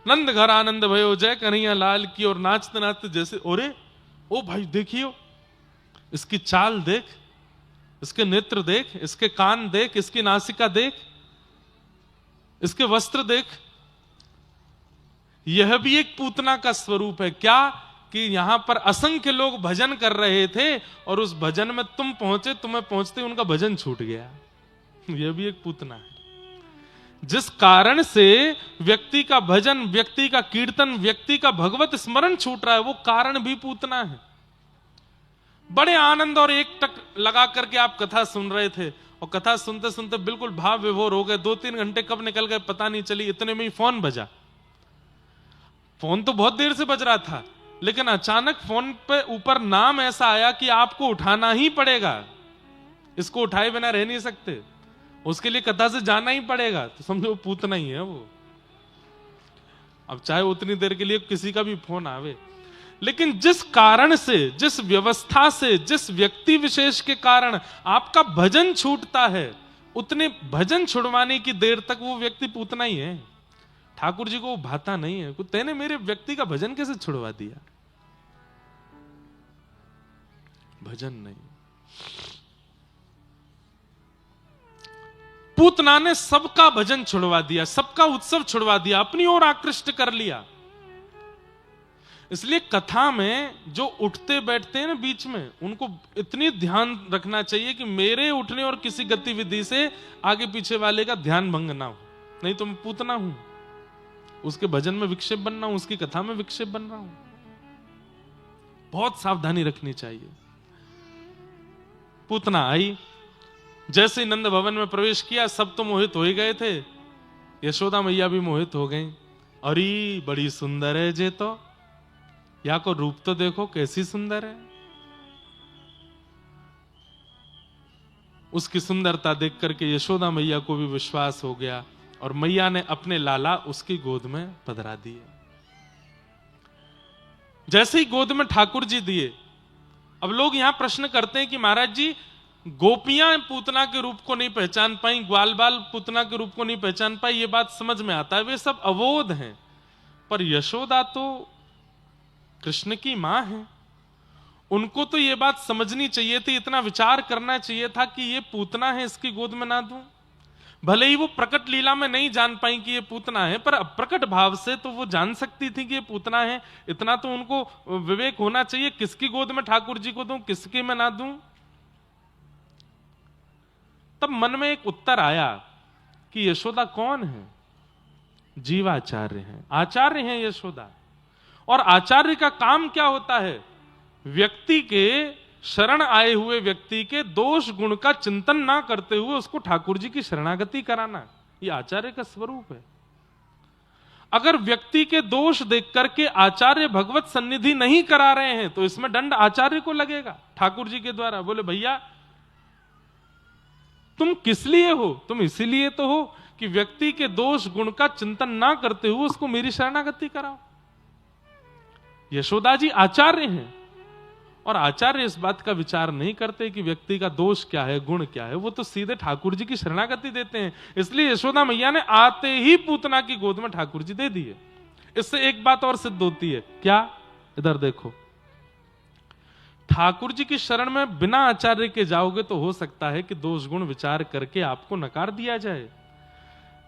नंद घर आनंद भयो जय कन्हैया लाल की, और नाचते नाचते जैसे, अरे ओ भाई देखियो, इसकी चाल देख, इसके नेत्र देख, इसके कान देख, इसकी नासिका देख, इसके वस्त्र देख। यह भी एक पूतना का स्वरूप है क्या, कि यहां पर असंख्य लोग भजन कर रहे थे और उस भजन में तुम पहुंचे, तुम्हें पहुंचते उनका भजन छूट गया। यह भी एक पूतना है। जिस कारण से व्यक्ति का भजन, व्यक्ति का कीर्तन, व्यक्ति का भगवत स्मरण छूट रहा है, वो कारण भी पूतना है। बड़े आनंद और एक टक लगा करके आप कथा सुन रहे थे, और कथा सुनते सुनते बिल्कुल भाव विभोर हो गए। 2-3 घंटे कब निकल गए पता नहीं चली। इतने में ही फोन बजा। फोन तो बहुत देर से बज रहा था, लेकिन अचानक फोन पे ऊपर नाम ऐसा आया कि आपको उठाना ही पड़ेगा, इसको उठाए बिना रह नहीं सकते, उसके लिए कथा से जाना ही पड़ेगा। तो समझो पूतना ही है वो। अब चाहे उतनी देर के लिए किसी का भी फोन आवे, लेकिन जिस कारण से, जिस व्यवस्था से, जिस व्यक्ति विशेष के कारण आपका भजन छूटता है, उतने भजन छुड़वाने की देर तक वो व्यक्ति पूतना ही है। ठाकुर जी को वो भाता नहीं है, तेने मेरे व्यक्ति का भजन कैसे छुड़वा दिया। भजन नहीं। पूतना ने सबका भजन छुड़वा दिया, सबका उत्सव छुड़वा दिया, अपनी ओर आकृष्ट कर लिया। इसलिए कथा में जो उठते बैठते हैं ना बीच में, उनको इतनी ध्यान रखना चाहिए कि मेरे उठने और किसी गतिविधि से आगे पीछे वाले का ध्यान भंग ना हो। नहीं तो मैं पूतना हूं, उसके भजन में विक्षेप बन रहा हूं, उसकी कथा में विक्षेप बन रहा हूं। बहुत सावधानी रखनी चाहिए। पूतना आई, जैसे ही नंद भवन में प्रवेश किया, सब तो मोहित हो ही गए थे। यशोदा मैया भी मोहित हो गई। अरे बड़ी सुंदर है जे, तो या को रूप तो देखो कैसी सुंदर है। उसकी सुंदरता देख करके यशोदा मैया को भी विश्वास हो गया, और मैया ने अपने लाला उसकी गोद में पधरा दिए। जैसे ही गोद में ठाकुर जी दिए, अब लोग यहां प्रश्न करते हैं कि महाराज जी, गोपियां पूतना के रूप को नहीं पहचान पाई, ग्वाल बाल पूतना के रूप को नहीं पहचान पाई, ये बात समझ में आता है, वे सब अवोध हैं। पर यशोदा तो कृष्ण की मां है, उनको तो ये बात समझनी चाहिए थी, इतना विचार करना चाहिए था कि ये पूतना है, इसकी गोद में ना दूं। भले ही वो प्रकट लीला में नहीं जान पाई कि ये पूतना है, पर प्रकट भाव से तो वो जान सकती थी कि ये पूतना है। इतना तो उनको विवेक होना चाहिए, किसकी गोद में ठाकुर जी को दूं, किसकी में ना दूं। तब मन में एक उत्तर आया कि यशोदा कौन है? जीवाचार्य हैं, आचार्य हैं यशोदा। और आचार्य का काम क्या होता है? व्यक्ति के, शरण आए हुए व्यक्ति के दोष गुण का चिंतन ना करते हुए उसको ठाकुर जी की शरणागति कराना, ये आचार्य का स्वरूप है। अगर व्यक्ति के दोष देख करके आचार्य भगवत सन्निधि नहीं करा रहे हैं तो इसमें दंड आचार्य को लगेगा ठाकुर जी के द्वारा। बोले भैया तुम किस लिए हो? तुम इसीलिए तो हो कि व्यक्ति के दोष गुण का चिंतन ना करते हुए उसको मेरी शरणागति कराओ। यशोदा जी आचार्य हैं, और आचार्य इस बात का विचार नहीं करते कि व्यक्ति का दोष क्या है, गुण क्या है, वो तो सीधे ठाकुर जी की शरणागति देते हैं। इसलिए यशोदा मैया ने आते ही पूतना की गोद में ठाकुर जी दे दिए। इससे एक बात और सिद्ध होती है, क्या? इधर देखो, ठाकुर जी की शरण में बिना आचार्य के जाओगे तो हो सकता है कि दोष गुण विचार करके आपको नकार दिया जाए,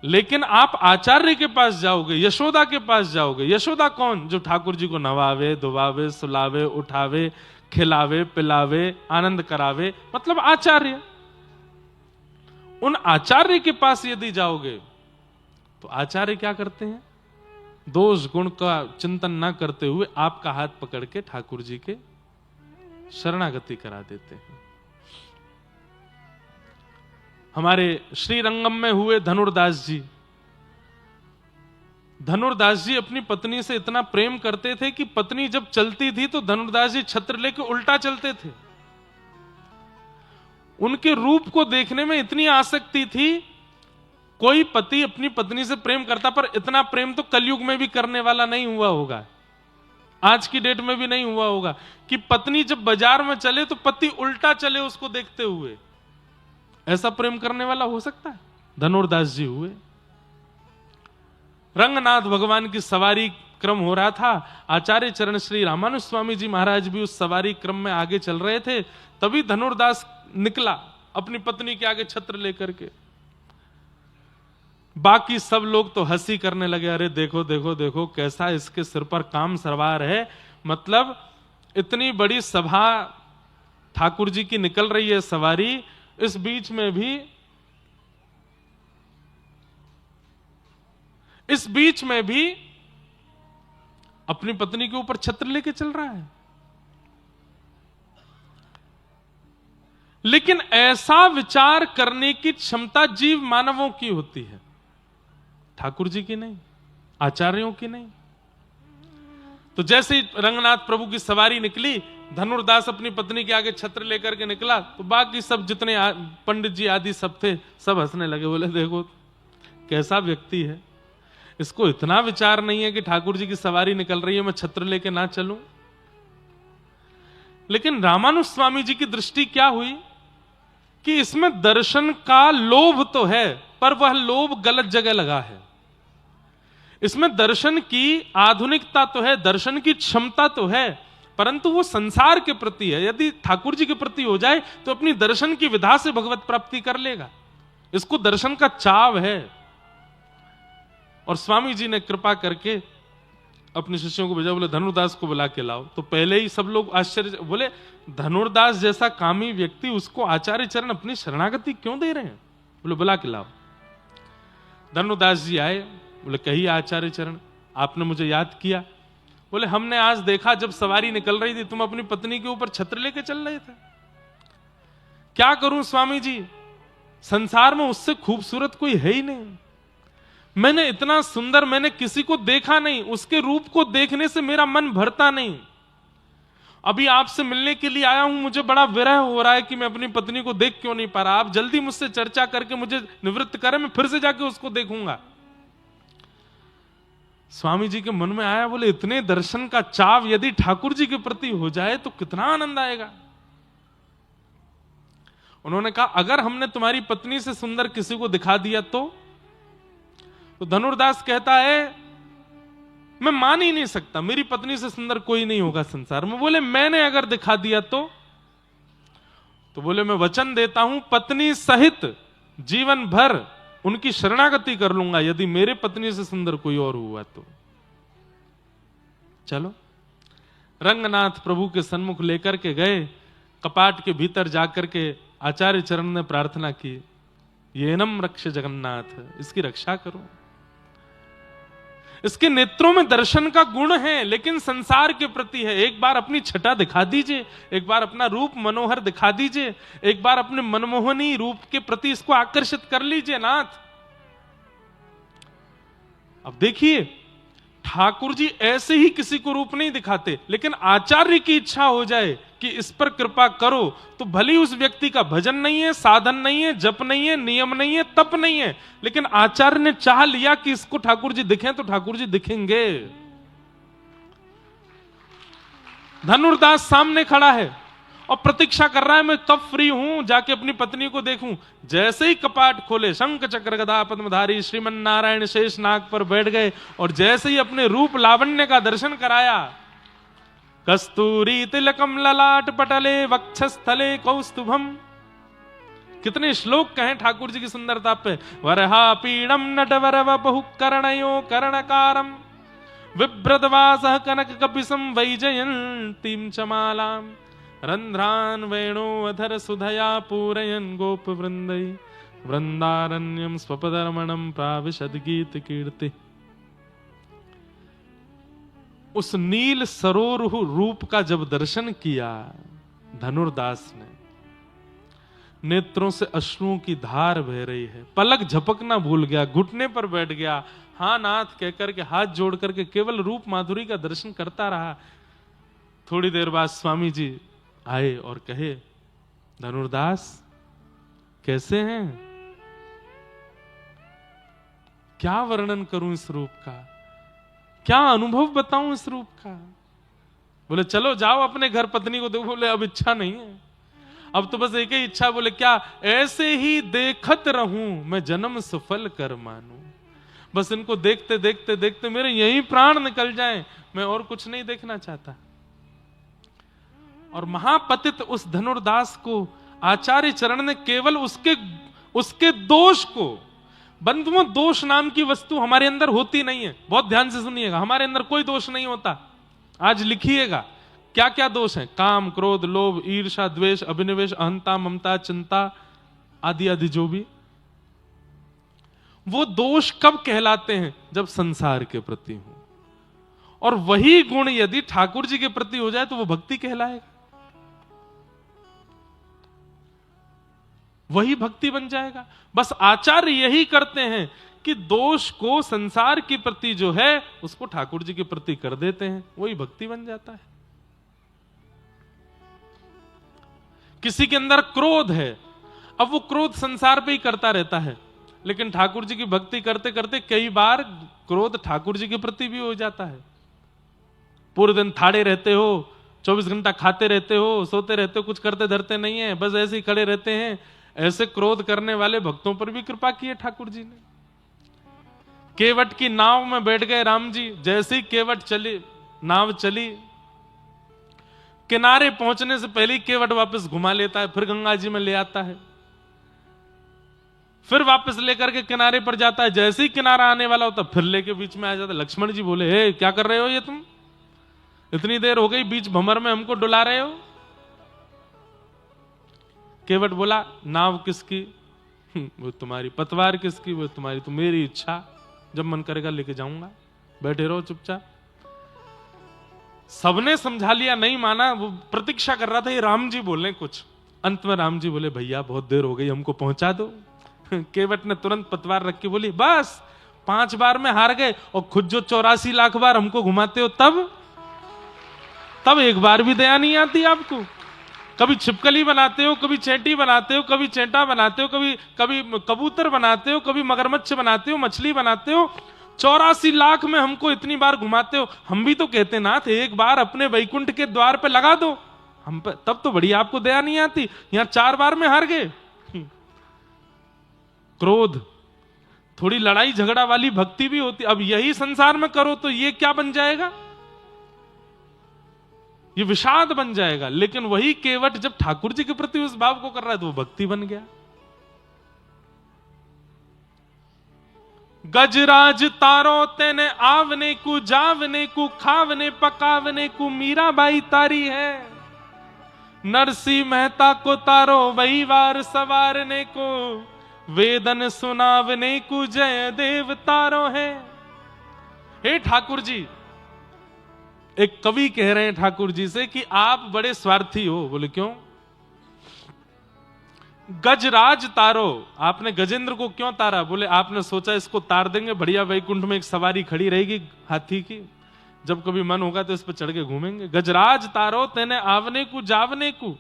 लेकिन आप आचार्य के पास जाओगे, यशोदा के पास जाओगे। यशोदा कौन? जो ठाकुर जी को नवावे, धुवावे, सुलावे, उठावे, खिलावे, पिलावे, आनंद करावे, मतलब आचार्य। उन आचार्य के पास यदि जाओगे तो आचार्य क्या करते हैं? दोष गुण का चिंतन ना करते हुए आपका हाथ पकड़ के ठाकुर जी के शरणागति करा देते हैं। हमारे श्रीरंगम में हुए धनुर्दास जी, धनुर्दास जी अपनी पत्नी से इतना प्रेम करते थे कि पत्नी जब चलती थी तो धनुर्दास जी छत्र लेके उल्टा चलते थे। उनके रूप को देखने में इतनी आसक्ति थी। कोई पति अपनी पत्नी से प्रेम करता, पर इतना प्रेम तो कलयुग में भी करने वाला नहीं हुआ होगा, आज की डेट में भी नहीं हुआ होगा कि पत्नी जब बाजार में चले तो पति उल्टा चले उसको देखते हुए। ऐसा प्रेम करने वाला हो सकता है? धनुर्दास जी हुए। रंगनाथ भगवान की सवारी क्रम हो रहा था। आचार्य चरण श्री रामानुज स्वामी जी महाराज भी उस सवारी क्रम में आगे चल रहे थे। तभी धनुर्दास निकला अपनी पत्नी के आगे छत्र लेकर के। बाकी सब लोग तो हंसी करने लगे, अरे देखो देखो देखो कैसा इसके सिर पर काम सवार है। मतलब इतनी बड़ी सभा ठाकुर जी की निकल रही है सवारी, इस बीच में भी अपनी पत्नी के ऊपर छत्र लेके चल रहा है। लेकिन ऐसा विचार करने की क्षमता जीव मानवों की होती है, ठाकुर जी की नहीं, आचार्यों की नहीं। तो जैसे ही रंगनाथ प्रभु की सवारी निकली, धनुर्दास अपनी पत्नी के आगे छत्र लेकर के निकला, तो बाकी सब जितने पंडित जी आदि सब थे, सब हंसने लगे। बोले देखो कैसा व्यक्ति है, इसको इतना विचार नहीं है कि ठाकुर जी की सवारी निकल रही है, मैं छत्र लेके ना चलूं। लेकिन रामानुज स्वामी जी की दृष्टि क्या हुई कि इसमें दर्शन का लोभ तो है, पर वह लोभ गलत जगह लगा है। इसमें दर्शन की आधुनिकता तो है, दर्शन की क्षमता तो है, परंतु वो संसार के प्रति है। यदि ठाकुर जी के प्रति हो जाए तो अपनी दर्शन की विधा से भगवत प्राप्ति कर लेगा। इसको दर्शन का चाव है। और स्वामी जी ने कृपा करके अपने शिष्यों को भेजा, बोले धनुर्दास को बुला के लाओ। तो पहले ही सब लोग आश्चर्य, बोले धनुर्दास जैसा कामी व्यक्ति, उसको आचार्य चरण अपनी शरणागति क्यों दे रहे हैं? बोले बुला के लाओ। धनुर्दास जी आए, बोले कहिए आचार्य चरण, आपने मुझे याद किया। बोले हमने आज देखा जब सवारी निकल रही थी, तुम अपनी पत्नी के ऊपर छत्र लेके चल रहे थे। क्या करूं स्वामी जी, संसार में उससे खूबसूरत कोई है ही नहीं। मैंने इतना सुंदर मैंने किसी को देखा नहीं, उसके रूप को देखने से मेरा मन भरता नहीं। अभी आपसे मिलने के लिए आया हूं, मुझे बड़ा विरह हो रहा है कि मैं अपनी पत्नी को देख क्यों नहीं पा रहा। आप जल्दी मुझसे चर्चा करके मुझे निवृत्त करें, मैं फिर से जाके उसको देखूंगा। स्वामी जी के मन में आया, बोले इतने दर्शन का चाव यदि ठाकुर जी के प्रति हो जाए तो कितना आनंद आएगा। उन्होंने कहा अगर हमने तुम्हारी पत्नी से सुंदर किसी को दिखा दिया तो धनुर्दास कहता है मैं मान ही नहीं सकता, मेरी पत्नी से सुंदर कोई नहीं होगा संसार में। बोले मैंने अगर दिखा दिया तो बोले मैं वचन देता हूं पत्नी सहित जीवन भर उनकी शरणागति कर लूंगा, यदि मेरे पत्नी से सुंदर कोई और हुआ तो। चलो रंगनाथ प्रभु के सन्मुख लेकर के गए। कपाट के भीतर जाकर के आचार्य चरण ने प्रार्थना की, येनम रक्ष जगन्नाथ, इसकी रक्षा करो। इसके नेत्रों में दर्शन का गुण है, लेकिन संसार के प्रति है। एक बार अपनी छटा दिखा दीजिए, एक बार अपना रूप मनोहर दिखा दीजिए, एक बार अपने मनमोहनी रूप के प्रति इसको आकर्षित कर लीजिए नाथ। अब देखिए ठाकुर जी ऐसे ही किसी को रूप नहीं दिखाते, लेकिन आचार्य की इच्छा हो जाए कि इस पर कृपा करो, तो भली उस व्यक्ति का भजन नहीं है, साधन नहीं है, जप नहीं है, नियम नहीं है, तप नहीं है, लेकिन आचार्य ने चाह लिया कि इसको ठाकुर जी दिखें तो ठाकुर जी दिखेंगे। धनुर्दास सामने खड़ा है और प्रतीक्षा कर रहा है मैं कब फ्री हूं, जाके अपनी पत्नी को देखूं। जैसे ही कपाट खोले, शंख चक्र गदा पद्मधारी श्रीमन नारायण शेष नाग पर बैठ गए और जैसे ही अपने रूप लावण्य का दर्शन कराया, कस्तूरी तिलकम ललाट पटले वक्षस्थले कौस्तुभम। कितने श्लोक कहें ठाकुर जी की सुंदरता पे। वरहा पीड़म नटवर बहु कर्णयो कर्णकारम विभ्रतवासः कनक कपिसं वैजयन्तीं चमालाम रंध्रान वेणो अधर सुधया पूरयन् गोप वृंदै वृंदारण्यम स्वपदरमणम प्राविशद गीत कीर्ति। उस नील सरोरुह रूप का जब दर्शन किया धनुर्दास ने, नेत्रों से अश्रुओं की धार बह रही है, पलक झपकना भूल गया, घुटने पर बैठ गया, हाँ नाथ कहकर के हाथ जोड़ करके केवल रूप माधुरी का दर्शन करता रहा। थोड़ी देर बाद स्वामी जी आए और कहे धनुर्दास कैसे हैं, क्या वर्णन करूं इस रूप का, क्या अनुभव बताऊं इस रूप का। बोले चलो जाओ अपने घर पत्नी को देखो। बोले अब इच्छा नहीं है, अब तो बस एक ही इच्छा। बोले क्या, ऐसे ही देखत रहूं मैं जन्म सफल कर मानूं। बस इनको देखते देखते देखते मेरे यही प्राण निकल जाएं, मैं और कुछ नहीं देखना चाहता। और महापतित उस धनुर्दास को आचार्य चरण ने केवल उसके दोष को, बंधुओं दोष नाम की वस्तु हमारे अंदर होती नहीं है, बहुत ध्यान से सुनिएगा, हमारे अंदर कोई दोष नहीं होता। आज लिखिएगा क्या क्या दोष हैं, काम, क्रोध, लोभ, ईर्ष्या, द्वेष, अभिनिवेश, अहंता, ममता, चिंता आदि आदि जो भी। वो दोष कब कहलाते हैं, जब संसार के प्रति हो। और वही गुण यदि ठाकुर जी के प्रति हो जाए तो वो भक्ति कहलाएगा, वही भक्ति बन जाएगा। बस आचार्य यही करते हैं कि दोष को संसार के प्रति जो है उसको ठाकुर जी के प्रति कर देते हैं, वही भक्ति बन जाता है। किसी के अंदर क्रोध है, अब वो क्रोध संसार पे ही करता रहता है, लेकिन ठाकुर जी की भक्ति करते करते कई बार क्रोध ठाकुर जी के प्रति भी हो जाता है। पूरे दिन थाड़े रहते हो, 24 घंटा खाते रहते हो, सोते रहते हो, कुछ करते धरते नहीं है, बस ऐसे ही खड़े रहते हैं। ऐसे क्रोध करने वाले भक्तों पर भी कृपा की है ठाकुर जी ने। केवट की नाव में बैठ गए राम जी, जैसे ही केवट चली, नाव चली, किनारे पहुंचने से पहले ही केवट वापस घुमा लेता है, फिर गंगा जी में ले आता है, फिर वापस लेकर के किनारे पर जाता है। जैसे ही किनारा आने वाला होता फिर लेके बीच में आ जाता है। लक्ष्मण जी बोले, हे क्या कर रहे हो ये तुम, इतनी देर हो गई बीच भंवर में हमको डुला रहे हो। केवट बोला, नाव किसकी, वो तुम्हारी। पतवार किसकी, वो तुम्हारी। तो मेरी इच्छा, जब मन करेगा लेके जाऊंगा, बैठे रहो चुपचाप। सबने समझा लिया, नहीं माना, वो प्रतीक्षा कर रहा था ये राम जी बोले कुछ। अंत में राम जी बोले, भैया बहुत देर हो गई, हमको पहुंचा दो। केवट ने तुरंत पतवार रख के बोली, बस 5 बार में हार गए और खुद जो 84 लाख बार हमको घुमाते हो, तब एक बार भी दया नहीं आती आपको। कभी छिपकली बनाते हो, कभी चेंटी बनाते हो, कभी चेंटा बनाते हो, कभी कबूतर बनाते हो, कभी मगरमच्छ बनाते हो, मछली बनाते हो। 84 लाख में हमको इतनी बार घुमाते हो। हम भी तो कहते नाथ एक बार अपने वैकुंठ के द्वार पे लगा दो हम पे, तब तो बढ़िया आपको दया नहीं आती। यहां 4 बार में हार गए। क्रोध, थोड़ी लड़ाई झगड़ा वाली भक्ति भी होती। अब यही संसार में करो तो ये क्या बन जाएगा, ये विषाद बन जाएगा। लेकिन वही केवट जब ठाकुर जी के प्रति उस भाव को कर रहा है तो वो भक्ति बन गया। गजराज तारो तेने आवने को, जावने को, खावने पकावने को मीराबाई तारी है। नरसिंह मेहता को तारो वही वार सवारने को, वेदन सुनावने को जय देव तारो है। हे ठाकुर जी, एक कवि कह रहे हैं ठाकुर जी से कि आप बड़े स्वार्थी हो। बोले क्यों? गजराज तारो, आपने गजेंद्र को क्यों तारा? बोले आपने सोचा इसको तार देंगे, बढ़िया वैकुंठ में एक सवारी खड़ी रहेगी हाथी की, जब कभी मन होगा तो इस पर चढ़ के घूमेंगे। गजराज तारो तेने आवने को, जावने को।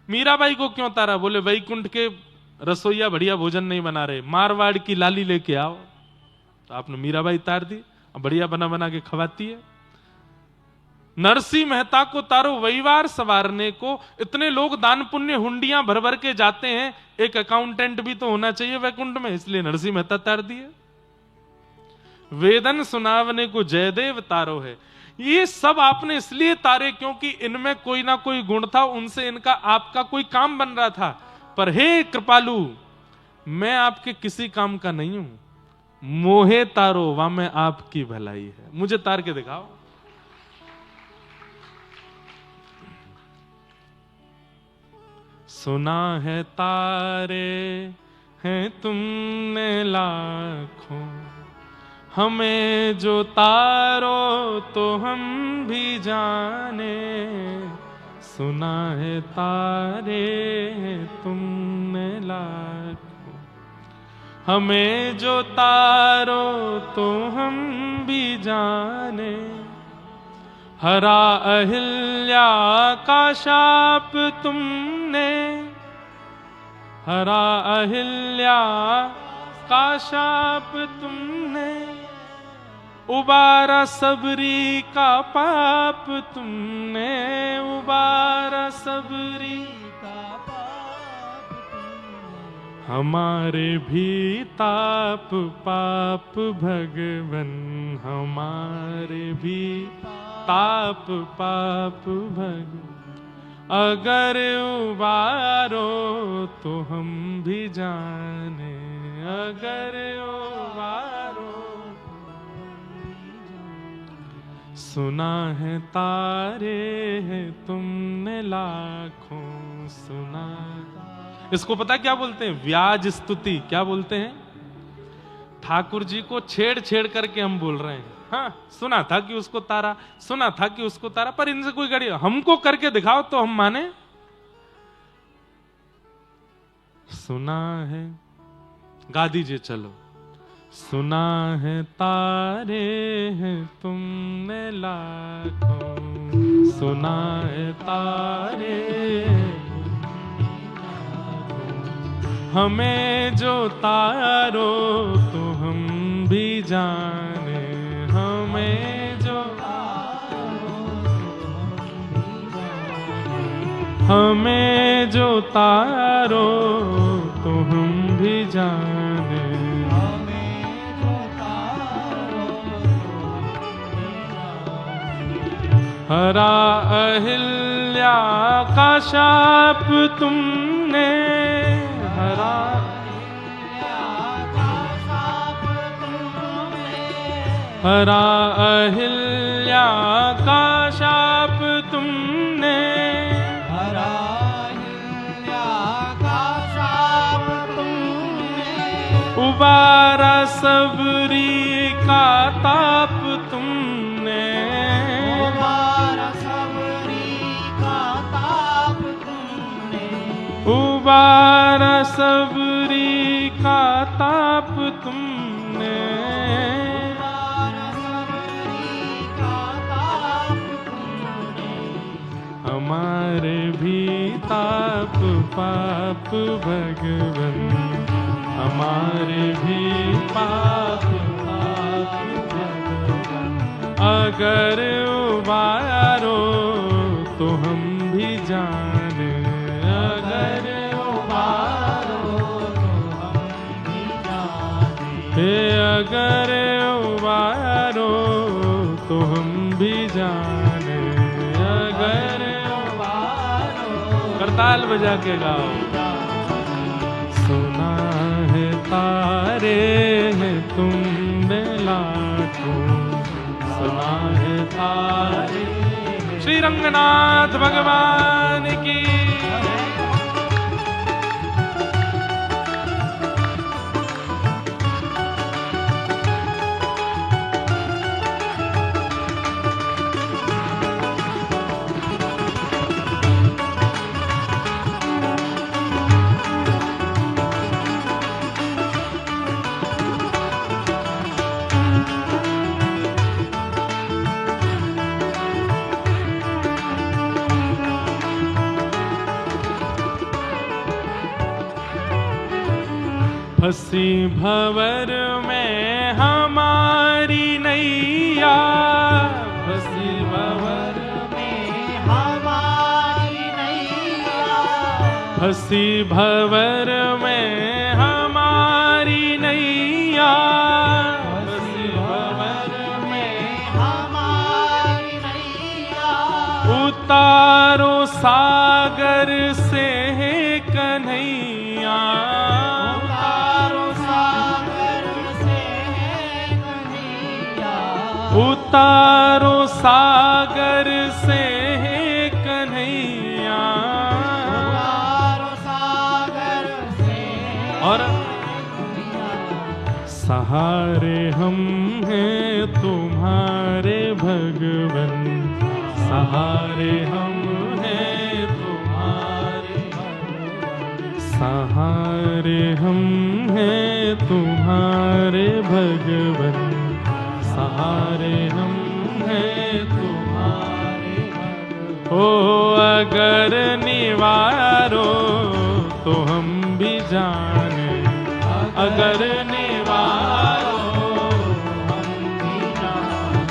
मीराबाई को क्यों तारा? बोले वैकुंठ के रसोईया बढ़िया भोजन नहीं बना रहे, मारवाड़ की लाली लेके आओ। तो आपने मीराबाई तार दी, अब बढ़िया बना बना के खवाती है। नरसिंह मेहता को तारो वहीवार सवारने को। इतने लोग दान पुण्य हुंडियां भर भर के जाते हैं, एक अकाउंटेंट भी तो होना चाहिए वैकुंठ में, इसलिए नरसिंह मेहता तार दिए। वेदन सुनावने को जयदेव तारो है। ये सब आपने इसलिए तारे क्योंकि इनमें कोई ना कोई गुण था, उनसे इनका आपका कोई काम बन रहा था। पर हे कृपालु, मैं आपके किसी काम का नहीं हूं, मोहे तारो वा में आपकी भलाई है, मुझे तार के दिखाओ। सुना है तारे हैं तुमने लाखों, हमें जो तारो तो हम भी जाने। सुना है तारे हैं तुमने लाखों, हमें जो तारो तो हम भी जाने। हरा अहिल्या का शाप तुमने, हरा अहिल्या का शाप तुमने, उबारा सबरी का पाप तुमने, उबारा सबरी का पाप तुमने। हमारे भी ताप पाप भगवन, हमारे भी ताप पाप भगवन। अगर उबारो तो हम भी जाने, अगर उबारो। सुना है तारे है तुमने लाखों, सुना। इसको पता क्या बोलते हैं? व्याज स्तुति। क्या बोलते हैं? ठाकुर जी को छेड़ छेड़ करके हम बोल रहे हैं। हाँ, सुना था कि उसको तारा, सुना था कि उसको तारा, पर इनसे कोई गाड़ी, हमको करके दिखाओ तो हम माने। सुना है, गा दीजिए चलो। सुना है तारे हैं तुमने लाखों, सुना है तारे हमें जो तारो तो हम भी जाने, हमें जो हमें जो तारो तो हम भी जाने। हरा अहिल्या का शाप तुमने, हरा हरा अहिल्या का शाप तुमने, हरा अहिल्या का शाप तुमने। उबारा सबरी का ताप तुमने, उबारा सबरी का ताप तुमने, उबारा सबरी का ताप तुमने। हमारे भी ताप पाप भगवन, हमारे भी पाप पाप भगवन। अगर उबारो तो हम भी जाने, अगर उबारो तो हम भी जाने। हे अगर उबारो तो हम भी जाने, अगर करताल बजा के गाओ। सुना है तारे हैं तुमने लाखों, सुना है तारे। श्री रंगनाथ भगवान की। फंसी भंवर में हमारी नैया, फंसी भंवर में हमारी नैया, फंसी भंवर में हमारी नैया, फंसी भंवर में हमारी नैया। उतारो सागर से है कन्हैया, उतारो सागर से है कन्हैया, उतारो सागर से। और सहारे हम हैं तुम्हारे भगवन, सहारे हम हैं तुम्हारे भगवन, सहारे हम हैं तुम्हारे भगवन, सहारे हम हैं तुम्हारे भगवन। ओ अगर निवारो तो हम भी जाने, अगर निवारो हम भी जाने,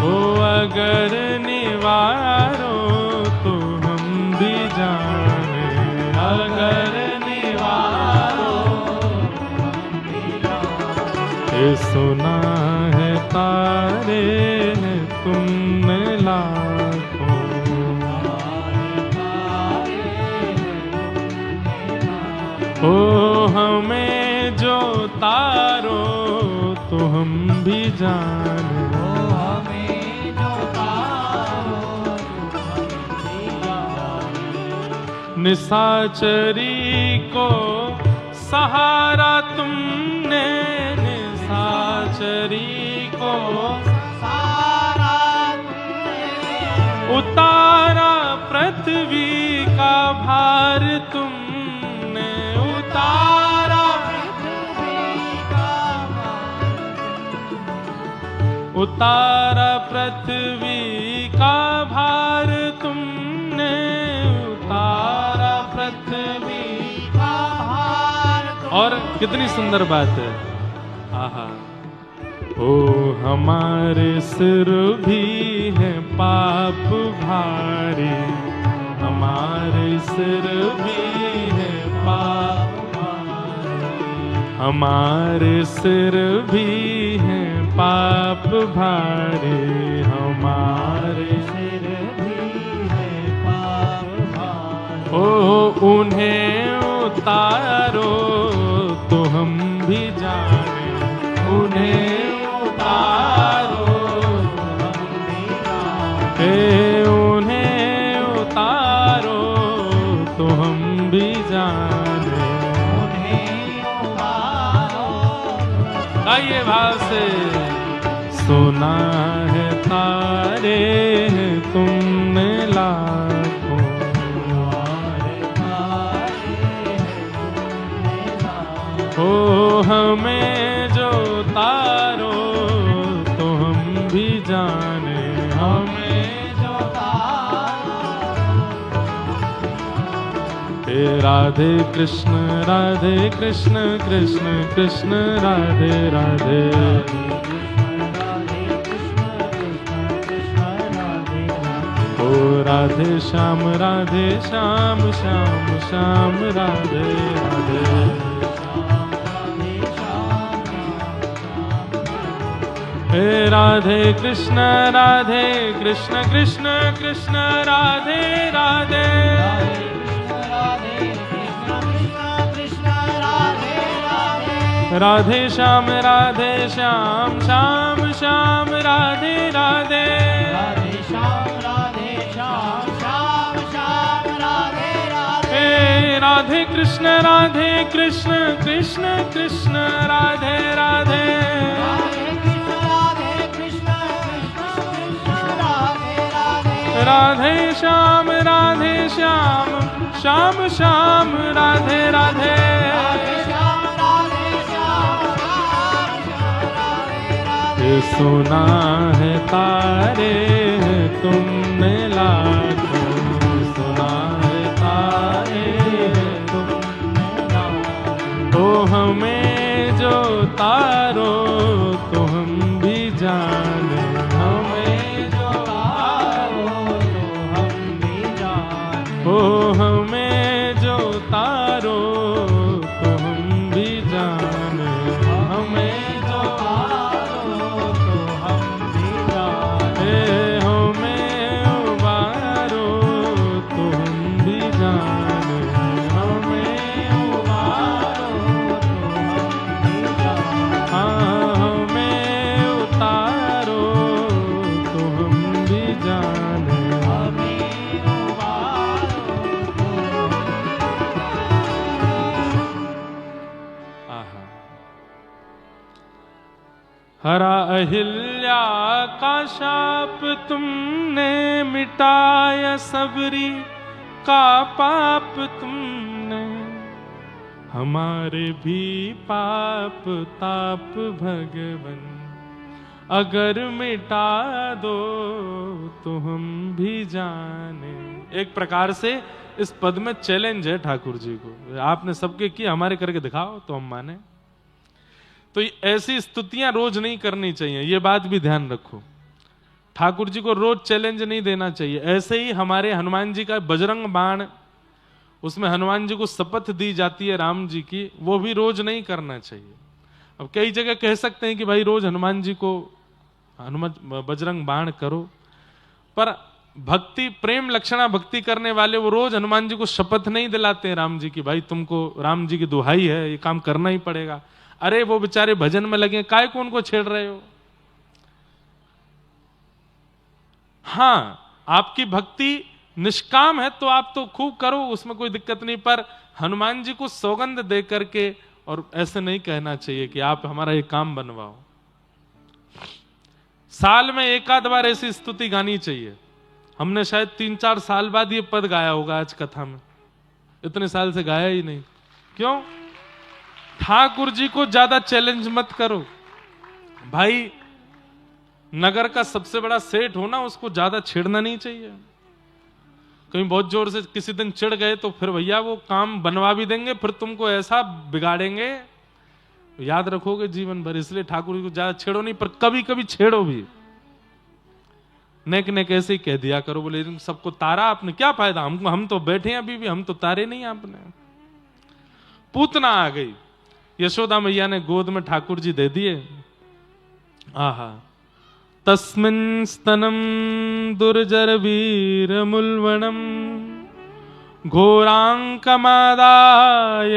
ओ अगर निवारो तो हम भी जाने, अगर निवारो हम भी जाने। ये सुना है तारे हैं तुमने लाखों, ओ हमें जो तारो तो हम भी जाने, ओ हमें जो तारो तो हम भी जाने। निशाचरी को सहारा तुमने, निशाचरी को सहारा तुमने, उतारा पृथ्वी का भार तुमने, उतारा पृथ्वी का भार, उतारा पृथ्वी का भार तुमने, उतारा पृथ्वी का भार। और कितनी सुंदर बात है, आहा। ओ हमारे सिर भी है पाप भारी, हमारे सिर भी है पाप भारी, हमारे सिर भी है पाप भारी, हमारे सिर भी है पाप भारी। ओ उन्हें उतारो तो हम भी जाने, उन्हें उतारो हम भी जाने, उन्हें उतारो तो हम भी जाने, उन्हें उतारो। आइए भाव से। सुना है तारे हैं तुमने लाखों, ओ हमें जो तारो तो हम भी जाने, हमें जो तारो। हे राधे कृष्ण कृष्ण कृष्ण राधे राधे, ओ राधे श्याम श्याम श्याम राधे राधे। हे राधे कृष्ण कृष्ण कृष्ण राधे राधे, राधे श्याम श्याम श्याम राधे राधे, राधे श्याम श्याम राधे राधे। हे राधे कृष्ण कृष्ण कृष्ण राधे राधे, राधे श्याम श्याम राधे राधे। ये सुना है तारे हैं तुमने लाखों, सुना है तारे हैं तुमने लाखों, तो हमें जो तारो तो हम भी जाने, हमें जो तारो तो हम भी जाने, ओ हमें जो तारो तो हम भी जाने, हमें जो तारो तो हम भी जाने, हमें उबारो तो हम भी जाने, हमें उबारो तो हम भी जाने, हाँ हमें उतारो तो हम भी जाने, हमें उबारो तो आहा। हरा अहिल्या का शाप तुमने मिटाया, सबरी का पाप तुमने, हमारे भी पाप ताप भगवन अगर मिटा दो तो हम भी जाने। एक प्रकार से इस पद में चैलेंज है ठाकुर जी को। आपने सबके किए, हमारे करके दिखाओ तो हम माने। तो ऐसी स्तुतियां रोज नहीं करनी चाहिए, ये बात भी ध्यान रखो। ठाकुर जी को रोज चैलेंज नहीं देना चाहिए। ऐसे ही हमारे हनुमान जी का बजरंग बाण, उसमें हनुमान जी को शपथ दी जाती है राम जी की, वो भी रोज नहीं करना चाहिए। अब कई जगह कह सकते हैं कि भाई रोज हनुमान जी को बजरंग बाण करो, पर भक्ति प्रेम लक्षणा भक्ति करने वाले वो रोज हनुमान जी को शपथ नहीं दिलाते हैं राम जी की, भाई तुमको राम जी की दुहाई है, ये काम करना ही पड़ेगा। अरे वो बेचारे भजन में लगे, काय को उनको छेड़ रहे हो? हाँ, आपकी भक्ति निष्काम है तो आप तो खूब करो, उसमें कोई दिक्कत नहीं, पर हनुमान जी को सौगंध दे करके और ऐसे नहीं कहना चाहिए कि आप हमारा ये काम बनवाओ। साल में एक आध बार ऐसी स्तुति गानी चाहिए। हमने शायद 3-4 साल बाद ये पद गाया होगा आज कथा में, इतने साल से गाया ही नहीं। क्यों? ठाकुर जी को ज्यादा चैलेंज मत करो भाई। नगर का सबसे बड़ा सेठ हो ना, उसको ज्यादा छेड़ना नहीं चाहिए। कहीं बहुत जोर से किसी दिन चिढ़ गए तो फिर भैया वो काम बनवा भी देंगे, फिर तुमको ऐसा बिगाड़ेंगे, याद रखोगे जीवन भर। इसलिए ठाकुर जी को ज्यादा छेड़ो नहीं, पर कभी कभी छेड़ो भी। नेक नेक ऐसे ही कह दिया करो, बोले सबको तारा आपने, क्या फायदा, हम तो बैठे हैं अभी भी, हम तो तारे नहीं आपने। पूतना आ गई, यशोदा मैया ने गोद में ठाकुर जी दे दिए। आहा, तस्मिन् स्तनं दुर्जर वीर मुल्वणम घोरांकमादाय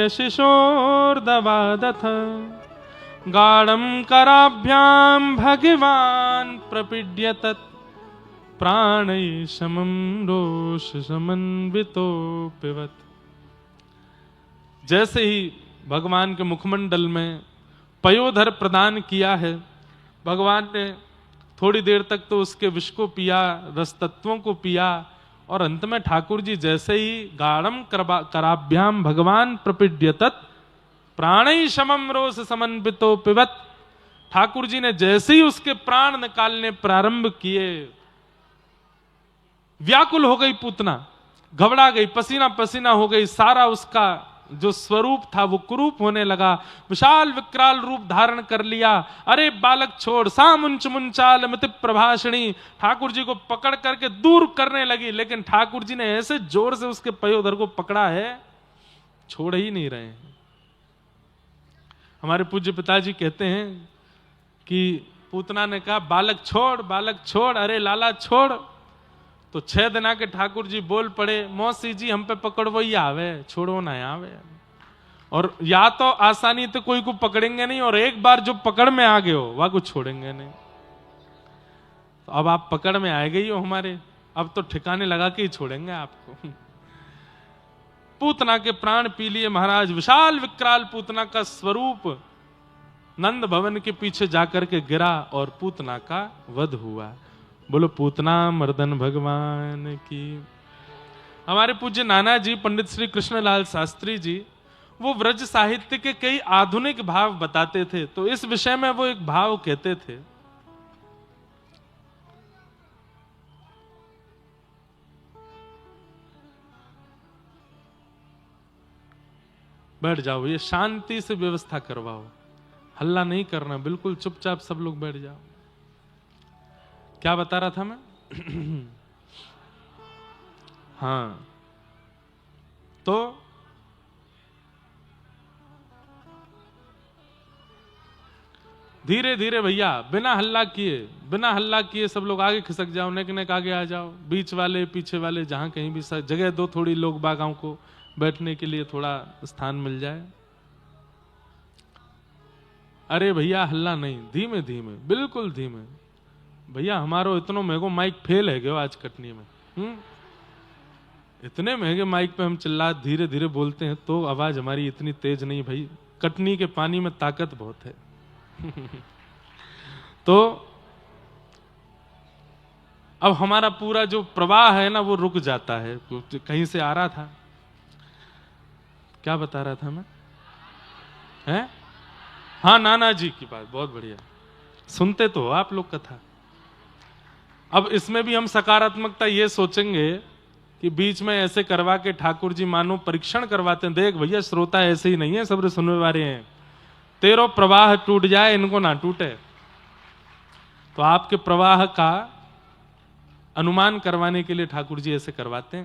शिशोर्दवादथ गाढ़ं कराभ्यां भगवान् प्रपीड्य तत् प्राणैशमं रोष समन्वितो पिबत। जैसे ही भगवान के मुखमंडल में पयोधर प्रदान किया है, भगवान ने थोड़ी देर तक तो उसके विष को पिया, रस तत्वों को पिया, और अंत में ठाकुर जी जैसे ही गाढ़ं कराभ्याम भगवान प्रपीड्य तत् प्राणै शमम रोष समन्वितो पिबत, ठाकुर जी ने जैसे ही उसके प्राण निकालने प्रारंभ किए, व्याकुल हो गई पूतना, घबरा गई, पसीना पसीना हो गई, सारा उसका जो स्वरूप था वो कुरूप होने लगा, विशाल विकराल रूप धारण कर लिया। अरे बालक छोड़, सामुंच मुंचाल मिति प्रभाषणी, ठाकुर जी को पकड़ करके दूर करने लगी, लेकिन ठाकुर जी ने ऐसे जोर से उसके पयोधर को पकड़ा है, छोड़ ही नहीं रहे हैं। हमारे पूज्य पिताजी कहते हैं कि पूतना ने कहा बालक छोड़, बालक छोड़, अरे लाला छोड़। तो 6 दिन आके ठाकुर जी बोल पड़े, मौसी जी हम पे पकड़ो ही आवे, छोड़ो ना आवे। और या तो आसानी तो कोई को पकड़ेंगे नहीं, और एक बार जो पकड़ में आ गए हो वह को छोड़ेंगे नहीं। तो अब आप पकड़ में आए गई हो हमारे, अब तो ठिकाने लगा के ही छोड़ेंगे आपको। पूतना के प्राण पी लिए महाराज। विशाल विकराल पूतना का स्वरूप नंद भवन के पीछे जाकर के गिरा और पूतना का वध हुआ। बोलो पूतना मर्दन भगवान की। हमारे पूज्य नाना जी पंडित श्री कृष्णलाल शास्त्री जी वो व्रज साहित्य के कई आधुनिक भाव बताते थे, तो इस विषय में वो एक भाव कहते थे, बैठ जाओ, ये शांति से व्यवस्था करवाओ, हल्ला नहीं करना, बिल्कुल चुपचाप सब लोग बैठ जाओ। क्या बता रहा था मैं? हाँ, तो धीरे धीरे भैया बिना हल्ला किए सब लोग आगे खिसक जाओ, नेक नेक आगे आ जाओ, बीच वाले पीछे वाले जहां कहीं भी जगह दो, थोड़ी लोग बागाओं को बैठने के लिए थोड़ा स्थान मिल जाए। अरे भैया हल्ला नहीं, धीमे धीमे, बिल्कुल धीमे। भैया हमारो इतनो महंगो माइक फेल है गयो आज कटनी में। इतने महंगे माइक पे हम चिल्ला धीरे धीरे बोलते हैं तो आवाज हमारी इतनी तेज नहीं भाई, कटनी के पानी में ताकत बहुत है। तो अब हमारा पूरा जो प्रवाह है ना वो रुक जाता है। कहीं से आ रहा था, क्या बता रहा था मैं? हैं? हाँ, नाना जी की बात, बहुत बढ़िया, सुनते तो हो आप लोग कथा। अब इसमें भी हम सकारात्मकता ये सोचेंगे कि बीच में ऐसे करवा के ठाकुर जी मानो परीक्षण करवाते हैं, देख भैया श्रोता ऐसे ही नहीं है, सब सुनने वाले हैं, तेरो प्रवाह टूट जाए इनको ना टूटे। तो आपके प्रवाह का अनुमान करवाने के लिए ठाकुर जी ऐसे करवाते हैं।